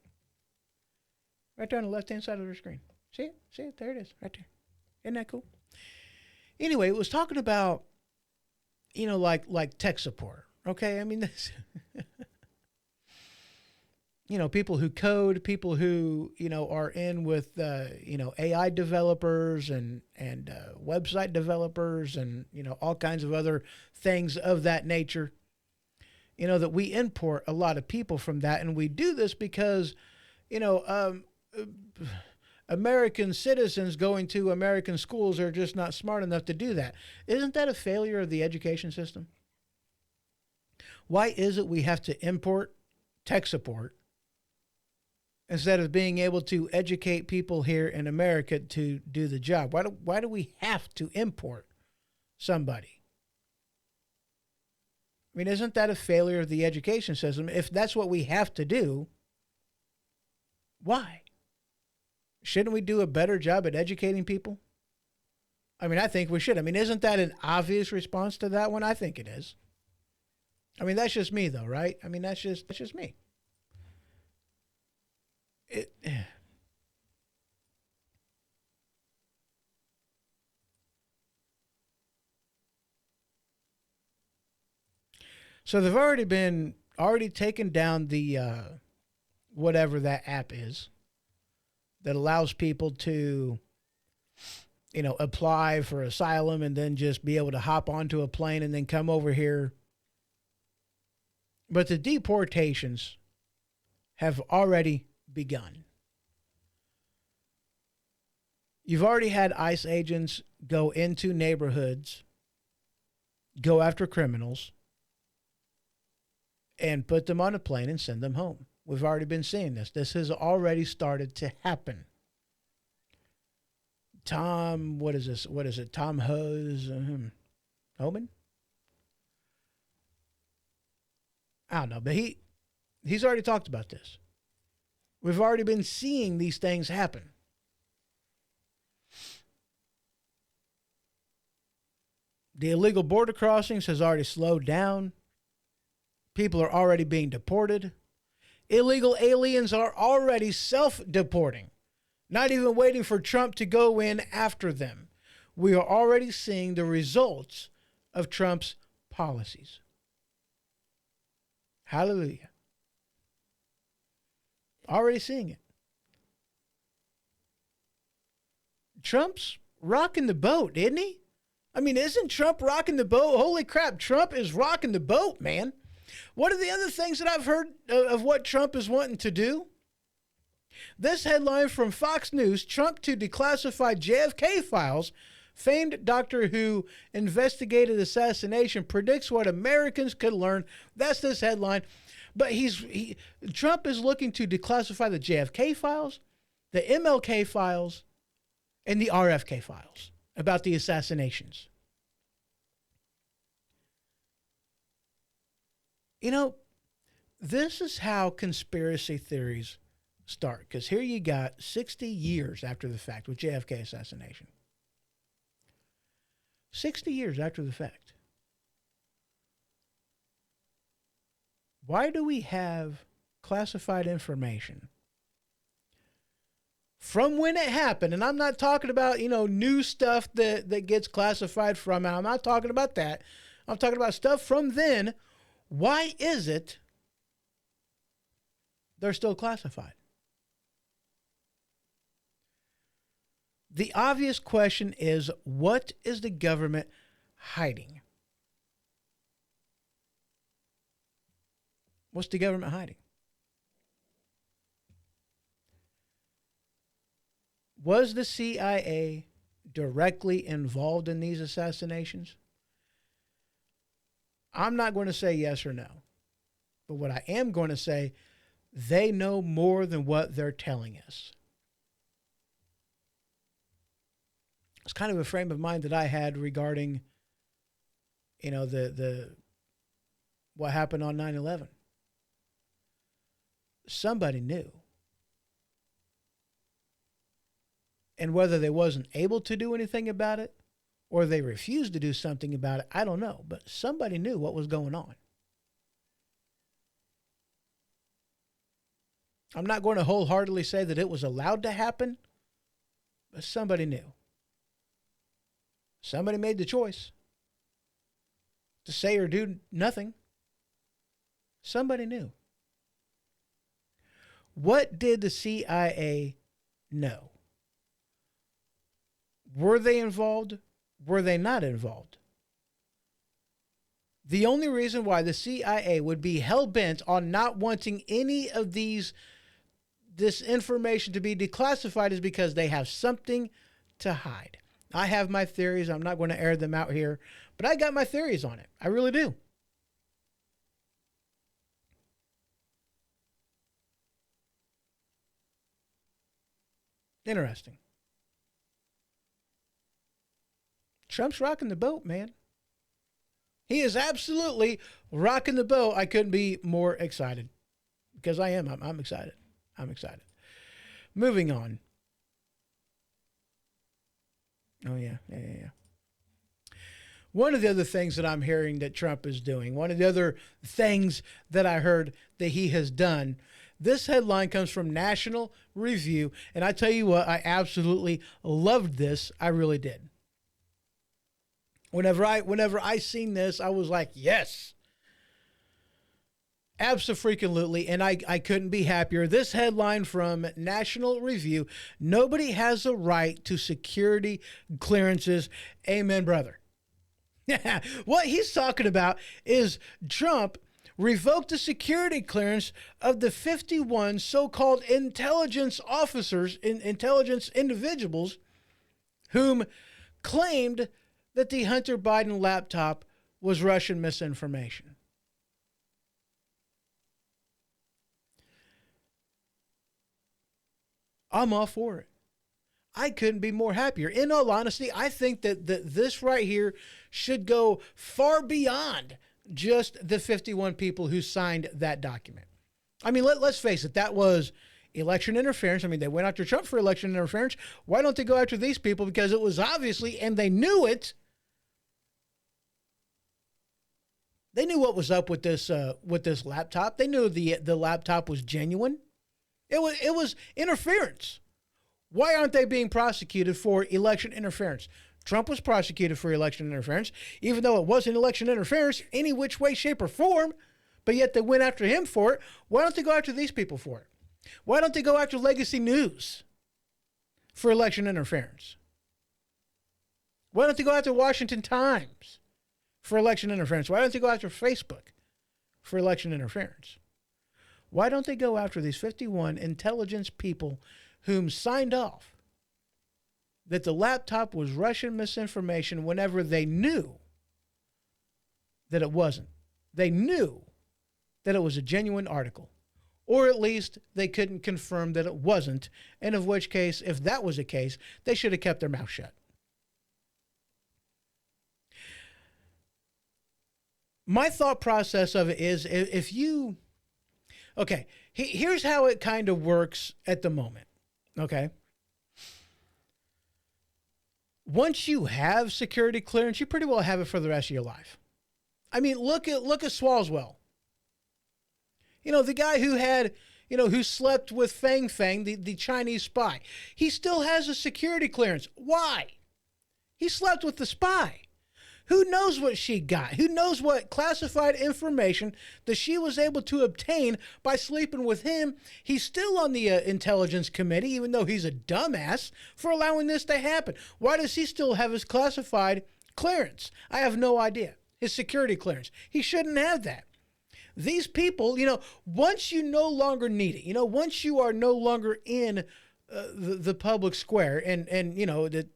Right there on the left-hand side of the screen. See it? See it? There it is, right there. Isn't that cool? Anyway, it was talking about, like tech support. Okay, I mean, this, people who code, people who, are in with, AI developers and website developers and, all kinds of other things of that nature. That we import a lot of people from that, and we do this because, American citizens going to American schools are just not smart enough to do that. Isn't that a failure of the education system? Why is it we have to import tech support instead of being able to educate people here in America to do the job? Why do we have to import somebody? I mean, isn't that a failure of the education system? If that's what we have to do, why? Shouldn't we do a better job at educating people? I mean, I think we should. I mean, isn't that an obvious response to that one? I think it is. I mean, that's just me, though, right? I mean, that's just me. So they've already taken down the whatever that app is that allows people to, apply for asylum and then just be able to hop onto a plane and then come over here. But the deportations have already begun. You've already had ICE agents go into neighborhoods, go after criminals, and put them on a plane and send them home. We've already been seeing this. This has already started to happen. What is it? Tom Homan? I don't know, but he's already talked about this. We've already been seeing these things happen. The illegal border crossings has already slowed down. People are already being deported. Illegal aliens are already self-deporting, not even waiting for Trump to go in after them. We are already seeing the results of Trump's policies. Hallelujah. Already seeing it. Trump's rocking the boat, isn't he? I mean, isn't Trump rocking the boat? Holy crap, Trump is rocking the boat, man. What are the other things that I've heard of what Trump is wanting to do? This headline from Fox News, Trump to declassify JFK files, famed doctor who investigated assassination predicts what Americans could learn. That's this headline. But Trump is looking to declassify the JFK files, the MLK files, and the RFK files about the assassinations. This is how conspiracy theories start. Because here you got 60 years after the fact with JFK assassination. 60 years after the fact. Why do we have classified information from when it happened? And I'm not talking about, new stuff that gets classified from it. I'm not talking about that. I'm talking about stuff from then. Why is it they're still classified? The obvious question is, what is the government hiding? What's the government hiding? Was the CIA directly involved in these assassinations? I'm not going to say yes or no. But what I am going to say, they know more than what they're telling us. It's kind of a frame of mind that I had regarding, the what happened on 9/11. Somebody knew. And whether they wasn't able to do anything about it or they refused to do something about it, I don't know. But somebody knew what was going on. I'm not going to wholeheartedly say that it was allowed to happen, but somebody knew. Somebody made the choice to say or do nothing. Somebody knew. What did the CIA know? Were they involved? Were they not involved? The only reason why the CIA would be hell-bent on not wanting any of this information to be declassified is because they have something to hide. I have my theories. I'm not going to air them out here, but I got my theories on it. I really do. Interesting. Trump's rocking the boat, man. He is absolutely rocking the boat. I couldn't be more excited because I am. I'm excited. I'm excited. Moving on. Oh, yeah. One of the other things that I'm hearing that Trump is doing, one of the other things that I heard that he has done, this headline comes from National Review. And I tell you what, I absolutely loved this. I really did. Whenever I seen this, I was like, yes. Abso-freaking-lutely, and I couldn't be happier. This headline from National Review: nobody has a right to security clearances. Amen, brother. What he's talking about is Trump revoked the security clearance of the 51 so-called intelligence officers, intelligence individuals, whom claimed that the Hunter Biden laptop was Russian misinformation. I'm all for it. I couldn't be more happier. In all honesty, I think that this right here should go far beyond just the 51 people who signed that document. I mean, let's face it, that was election interference. I mean, they went after Trump for election interference. Why don't they go after these people? Because it was obviously, and they knew it. They knew what was up with this laptop. They knew the laptop was genuine. It was interference. Why aren't they being prosecuted for election interference? Trump was prosecuted for election interference, even though it wasn't election interference any which way, shape, or form, but yet they went after him for it. Why don't they go after these people for it? Why don't they go after Legacy News for election interference? Why don't they go after Washington Times for election interference? Why don't they go after Facebook for election interference? Why don't they go after these 51 intelligence people whom signed off that the laptop was Russian misinformation whenever they knew that it wasn't? They knew that it was a genuine article, or at least they couldn't confirm that it wasn't, and of which case, if that was the case, they should have kept their mouth shut. My thought process of it is, if you... Okay, here's how it kind of works at the moment, okay? Once you have security clearance, you pretty well have it for the rest of your life. I mean, look at Swalwell. You know, the guy who had, who slept with Fang Fang, the Chinese spy. He still has a security clearance. Why? He slept with the spy. Who knows what she got? Who knows what classified information that she was able to obtain by sleeping with him? He's still on the intelligence committee, even though he's a dumbass for allowing this to happen. Why does he still have his classified clearance? I have no idea. His security clearance. He shouldn't have that. These people, once you no longer need it, once you are no longer in the public square, and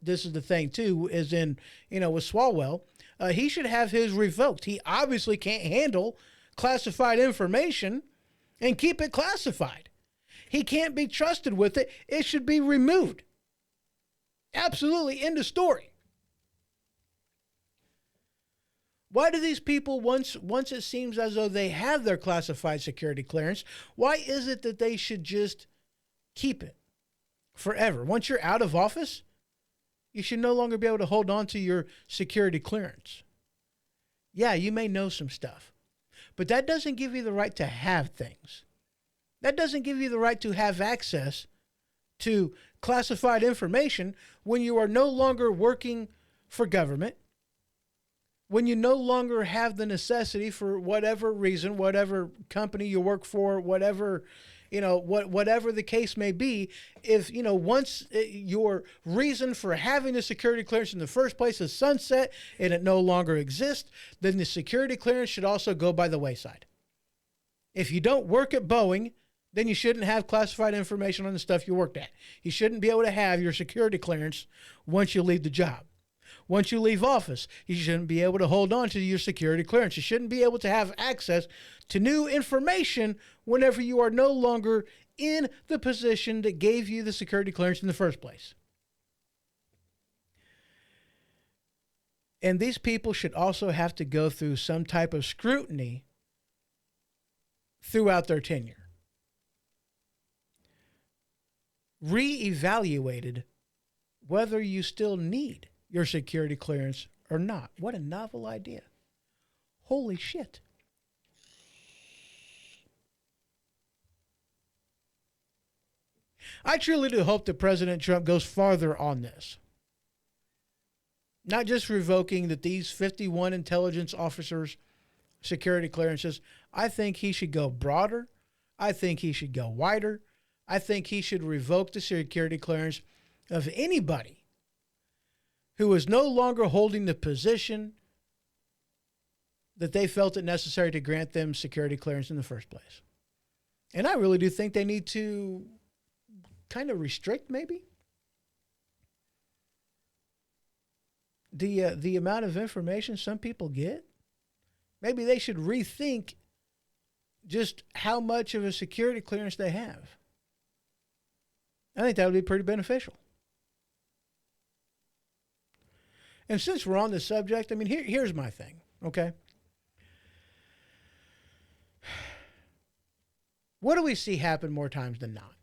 this is the thing too, is in, with Swalwell, he should have his revoked. He obviously can't handle classified information and keep it classified. He can't be trusted with it. It should be removed. Absolutely, end of story. Why do these people, once it seems as though they have their classified security clearance, why is it that they should just keep it forever? Once you're out of office, you should no longer be able to hold on to your security clearance. Yeah, you may know some stuff, but that doesn't give you the right to have things. That doesn't give you the right to have access to classified information when you are no longer working for government, when you no longer have the necessity for whatever reason, whatever company you work for, whatever the case may be. If, once your reason for having the security clearance in the first place is sunset and it no longer exists, then the security clearance should also go by the wayside. If you don't work at Boeing, then you shouldn't have classified information on the stuff you worked at. You shouldn't be able to have your security clearance once you leave the job. Once you leave office, you shouldn't be able to hold on to your security clearance. You shouldn't be able to have access to new information whenever you are no longer in the position that gave you the security clearance in the first place. And these people should also have to go through some type of scrutiny throughout their tenure. Re-evaluated whether you still need your security clearance or not. What a novel idea. Holy shit. I truly do hope that President Trump goes farther on this. Not just revoking that these 51 intelligence officers' security clearances. I think he should go broader. I think he should go wider. I think he should revoke the security clearance of anybody who is no longer holding the position that they felt it necessary to grant them security clearance in the first place. And I really do think they need to kind of restrict maybe the amount of information some people get. Maybe they should rethink just how much of a security clearance they have. I think that would be pretty beneficial. And since we're on the subject, I mean, here's my thing, okay? What do we see happen more times than not?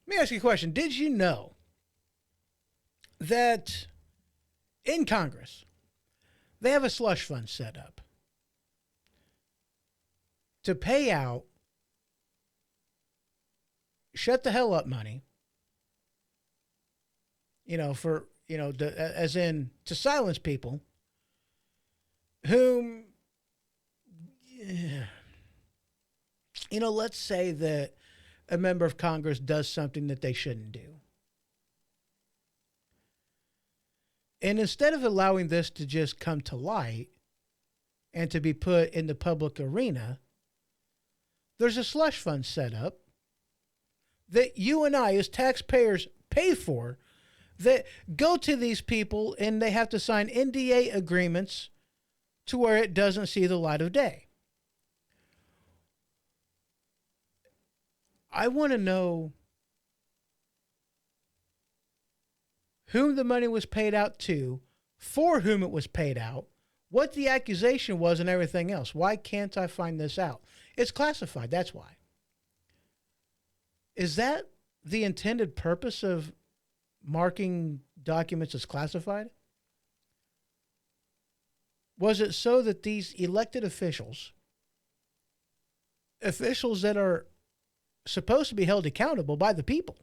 Let me ask you a question. Did you know that in Congress, they have a slush fund set up to pay out shut the hell up money, as in to silence people whom, let's say that a member of Congress does something that they shouldn't do. And instead of allowing this to just come to light and to be put in the public arena, there's a slush fund set up that you and I as taxpayers pay for that go to these people and they have to sign NDA agreements to where it doesn't see the light of day. I want to know whom the money was paid out to, for whom it was paid out, what the accusation was, and everything else. Why can't I find this out? It's classified, that's why. Is that the intended purpose of marking documents as classified? Was it so that these elected officials that are supposed to be held accountable by the people,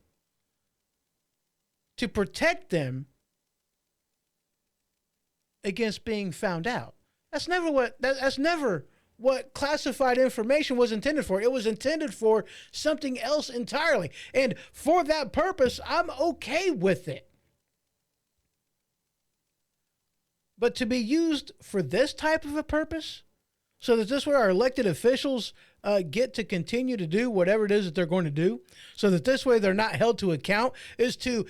to protect them against being found out? That's never what classified information was intended for. It was intended for something else entirely. And for that purpose, I'm okay with it. But to be used for this type of a purpose, so that this way our elected officials get to continue to do whatever it is that they're going to do, so that this way they're not held to account, is to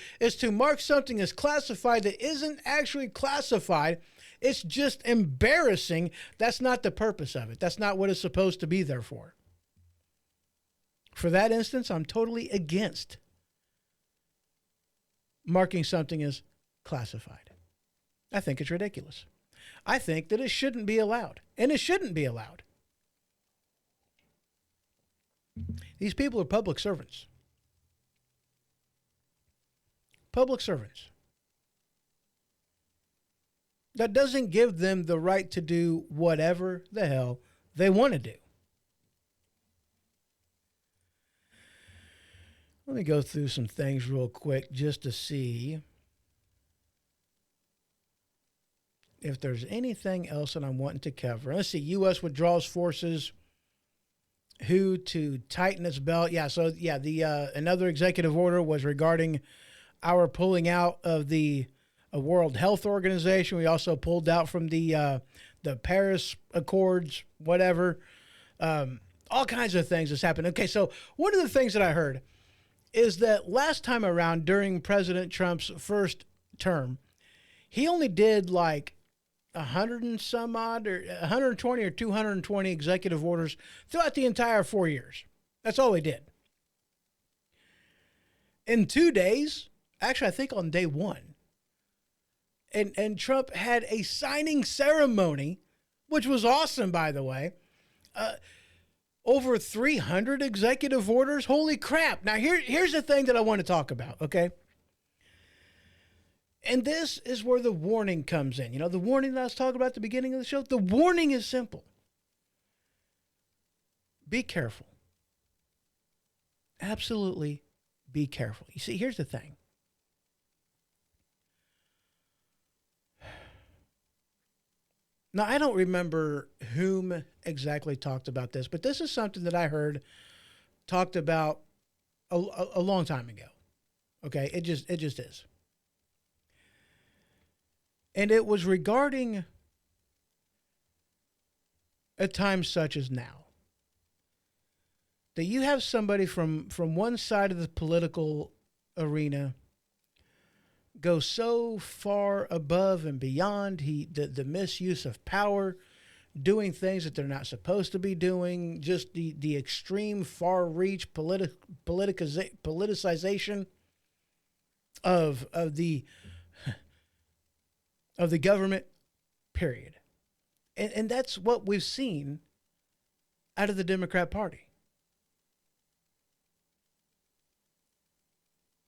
mark something as classified that isn't actually classified. It's just embarrassing. That's not the purpose of it. That's not what it's supposed to be there for. For that instance, I'm totally against marking something as classified. I think it's ridiculous. I think that it shouldn't be allowed, and it shouldn't be allowed. These people are public servants. Public servants. That doesn't give them the right to do whatever the hell they want to do. Let me go through some things real quick just to see if there's anything else that I'm wanting to cover. Let's see. U.S. withdraws forces. WHO to tighten its belt. Another executive order was regarding our pulling out of the World Health Organization. We also pulled out from the Paris Accords, whatever. All kinds of things has happened. Okay, so one of the things that I heard is that last time around during President Trump's first term, he only did like 100 and some odd, or 120 or 220 executive orders throughout the entire 4 years. That's all he did. In 2 days, actually, I think on day one. And Trump had a signing ceremony, which was awesome, by the way. Over 300 executive orders. Holy crap. Now, here's the thing that I want to talk about, okay? And this is where the warning comes in. You know, the warning that I was talking about at the beginning of the show, the warning is simple. Be careful. Absolutely be careful. You see, here's the thing. Now, I don't remember whom exactly talked about this, but this is something that I heard talked about a long time ago. Okay, it just is. And it was regarding a time such as now. That you have somebody from one side of the political arena go so far above and beyond the misuse of power, doing things that they're not supposed to be doing, just the extreme far reach politicization of the government, period. And that's what we've seen out of the Democrat Party.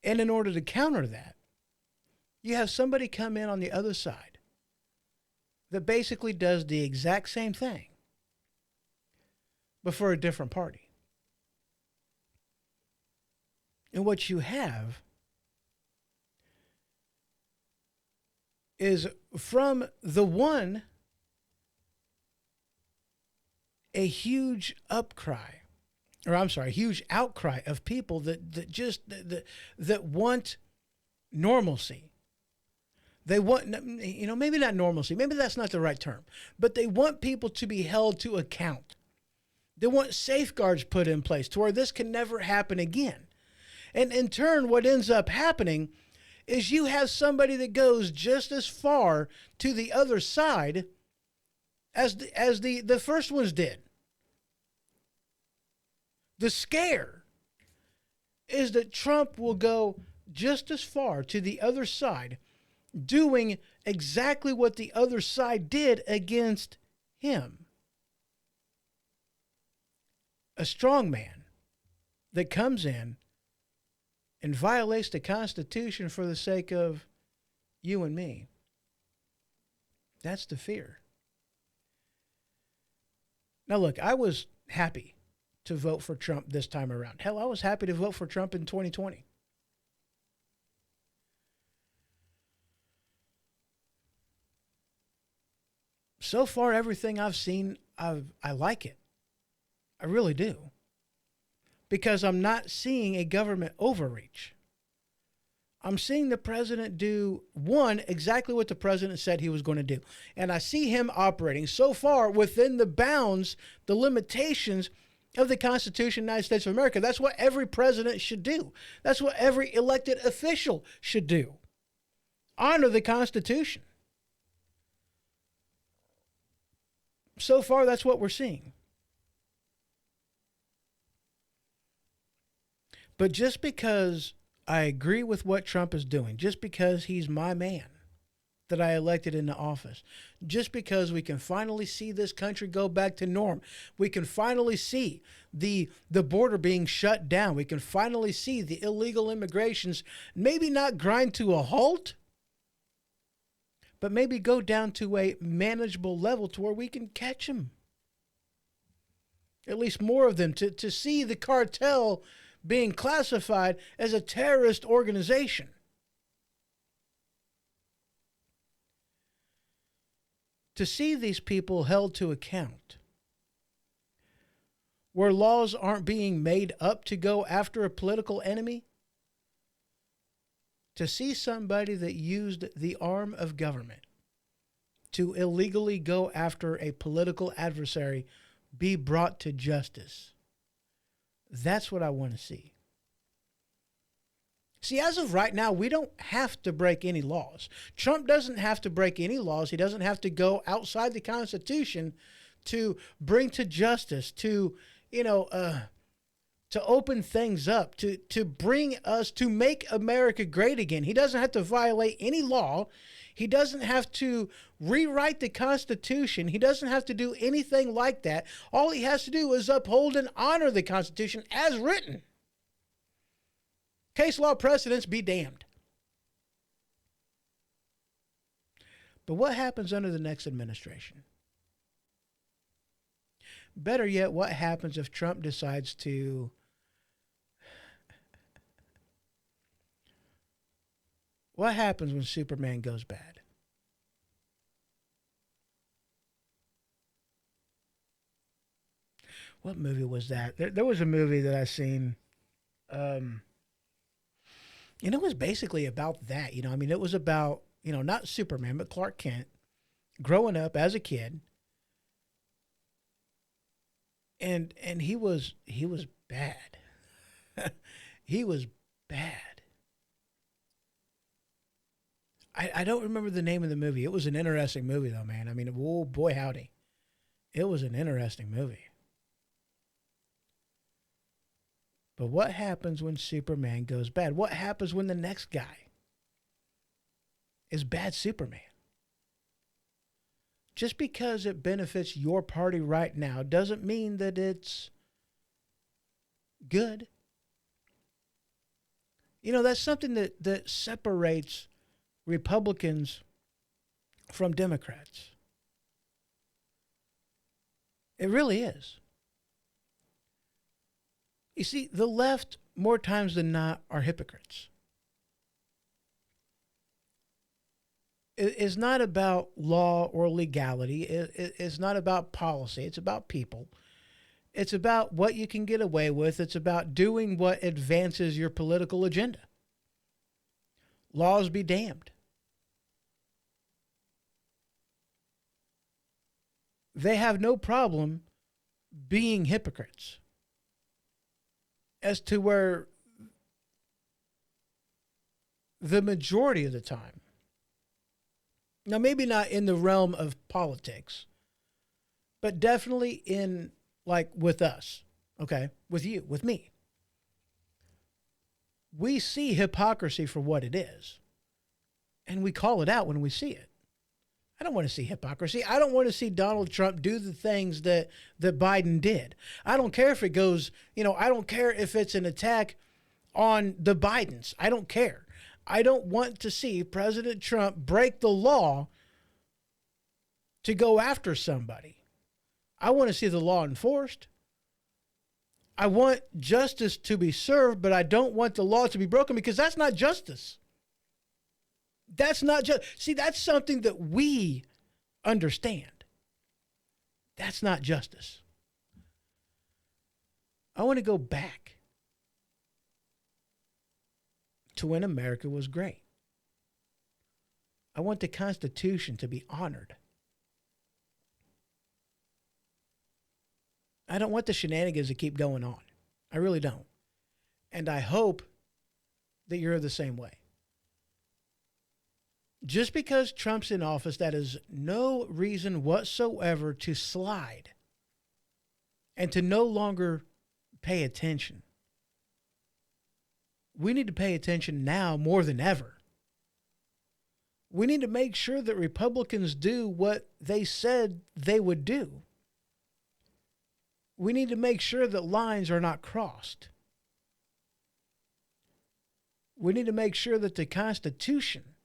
And in order to counter that, you have somebody come in on the other side that basically does the exact same thing, but for a different party. And what you have is, from the one, a huge huge outcry of people that want normalcy. They want, maybe not normalcy, maybe that's not the right term, but they want people to be held to account. They want safeguards put in place to where this can never happen again. And in turn, what ends up happening is you have somebody that goes just as far to the other side as the first ones did. The scare is that Trump will go just as far to the other side, doing exactly what the other side did against him. A strong man that comes in and violates the Constitution for the sake of you and me. That's the fear. Now, look, I was happy to vote for Trump this time around. Hell, I was happy to vote for Trump in 2020. So far, everything I've seen, I like it. I really do. Because I'm not seeing a government overreach. I'm seeing the president do, one, exactly what the president said he was going to do. And I see him operating so far within the bounds, the limitations of the Constitution of the United States of America. That's what every president should do. That's what every elected official should do. Honor the Constitution. So far, that's what we're seeing. But just because I agree with what Trump is doing, just because he's my man that I elected into office, just because we can finally see this country go back to norm, we can finally see the border being shut down, we can finally see the illegal immigrations maybe not grind to a halt, but maybe go down to a manageable level to where we can catch them. At least more of them, to see the cartel being classified as a terrorist organization. To see these people held to account, where laws aren't being made up to go after a political enemy. To see somebody that used the arm of government to illegally go after a political adversary be brought to justice. That's what I want to see. See, as of right now, we don't have to break any laws. Trump doesn't have to break any laws. He doesn't have to go outside the Constitution to bring to justice, to to open things up, to bring us, to make America great again. He doesn't have to violate any law. He doesn't have to rewrite the Constitution. He doesn't have to do anything like that. All he has to do is uphold and honor the Constitution as written. Case law precedents be damned. But what happens under the next administration? Better yet, what happens if Trump decides to what happens when Superman goes bad? What movie was that? There was a movie that I seen. It was basically about that. It was about, not Superman, but Clark Kent growing up as a kid. And he was bad. He was bad. I don't remember the name of the movie. It was an interesting movie though, man. Oh boy, howdy. It was an interesting movie. But what happens when Superman goes bad? What happens when the next guy is bad Superman? Just because it benefits your party right now doesn't mean that it's good. That's something that separates Republicans from Democrats. It really is. You see, the left, more times than not, are hypocrites. It's not about law or legality. It's not about policy. It's about people. It's about what you can get away with. It's about doing what advances your political agenda. Laws be damned. They have no problem being hypocrites as to where the majority of the time, now maybe not in the realm of politics, but definitely in, like, with us, okay, with you, with me. We see hypocrisy for what it is, and we call it out when we see it. I don't want to see hypocrisy. I don't want to see Donald Trump do the things that Biden did. I don't care if it goes, I don't care if it's an attack on the Bidens. I don't care. I don't want to see President Trump break the law to go after somebody. I want to see the law enforced. I want justice to be served, but I don't want the law to be broken, because that's not justice. That's not just, see, that's something that we understand. That's not justice. I want to go back to when America was great. I want the Constitution to be honored. I don't want the shenanigans to keep going on. I really don't. And I hope that you're the same way. Just because Trump's in office, that is no reason whatsoever to slide and to no longer pay attention. We need to pay attention now more than ever. We need to make sure that Republicans do what they said they would do. We need to make sure that lines are not crossed. We need to make sure that the Constitution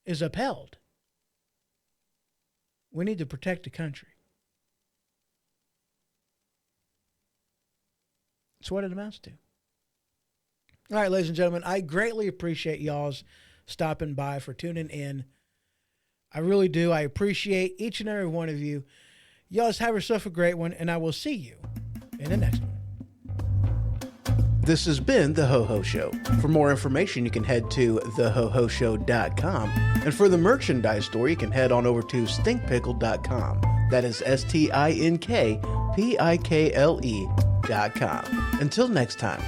is upheld. We need to protect the country. That's what it amounts to. All right, ladies and gentlemen, I greatly appreciate y'all's stopping by, for tuning in. I really do. I appreciate each and every one of you. Y'all just have yourself a great one, and I will see you in the next one. This has been The HoHo Show. For more information, you can head to thehohoshow.com. And for the merchandise store, you can head on over to stinkpickle.com. That is stinkpikle.com. Until next time.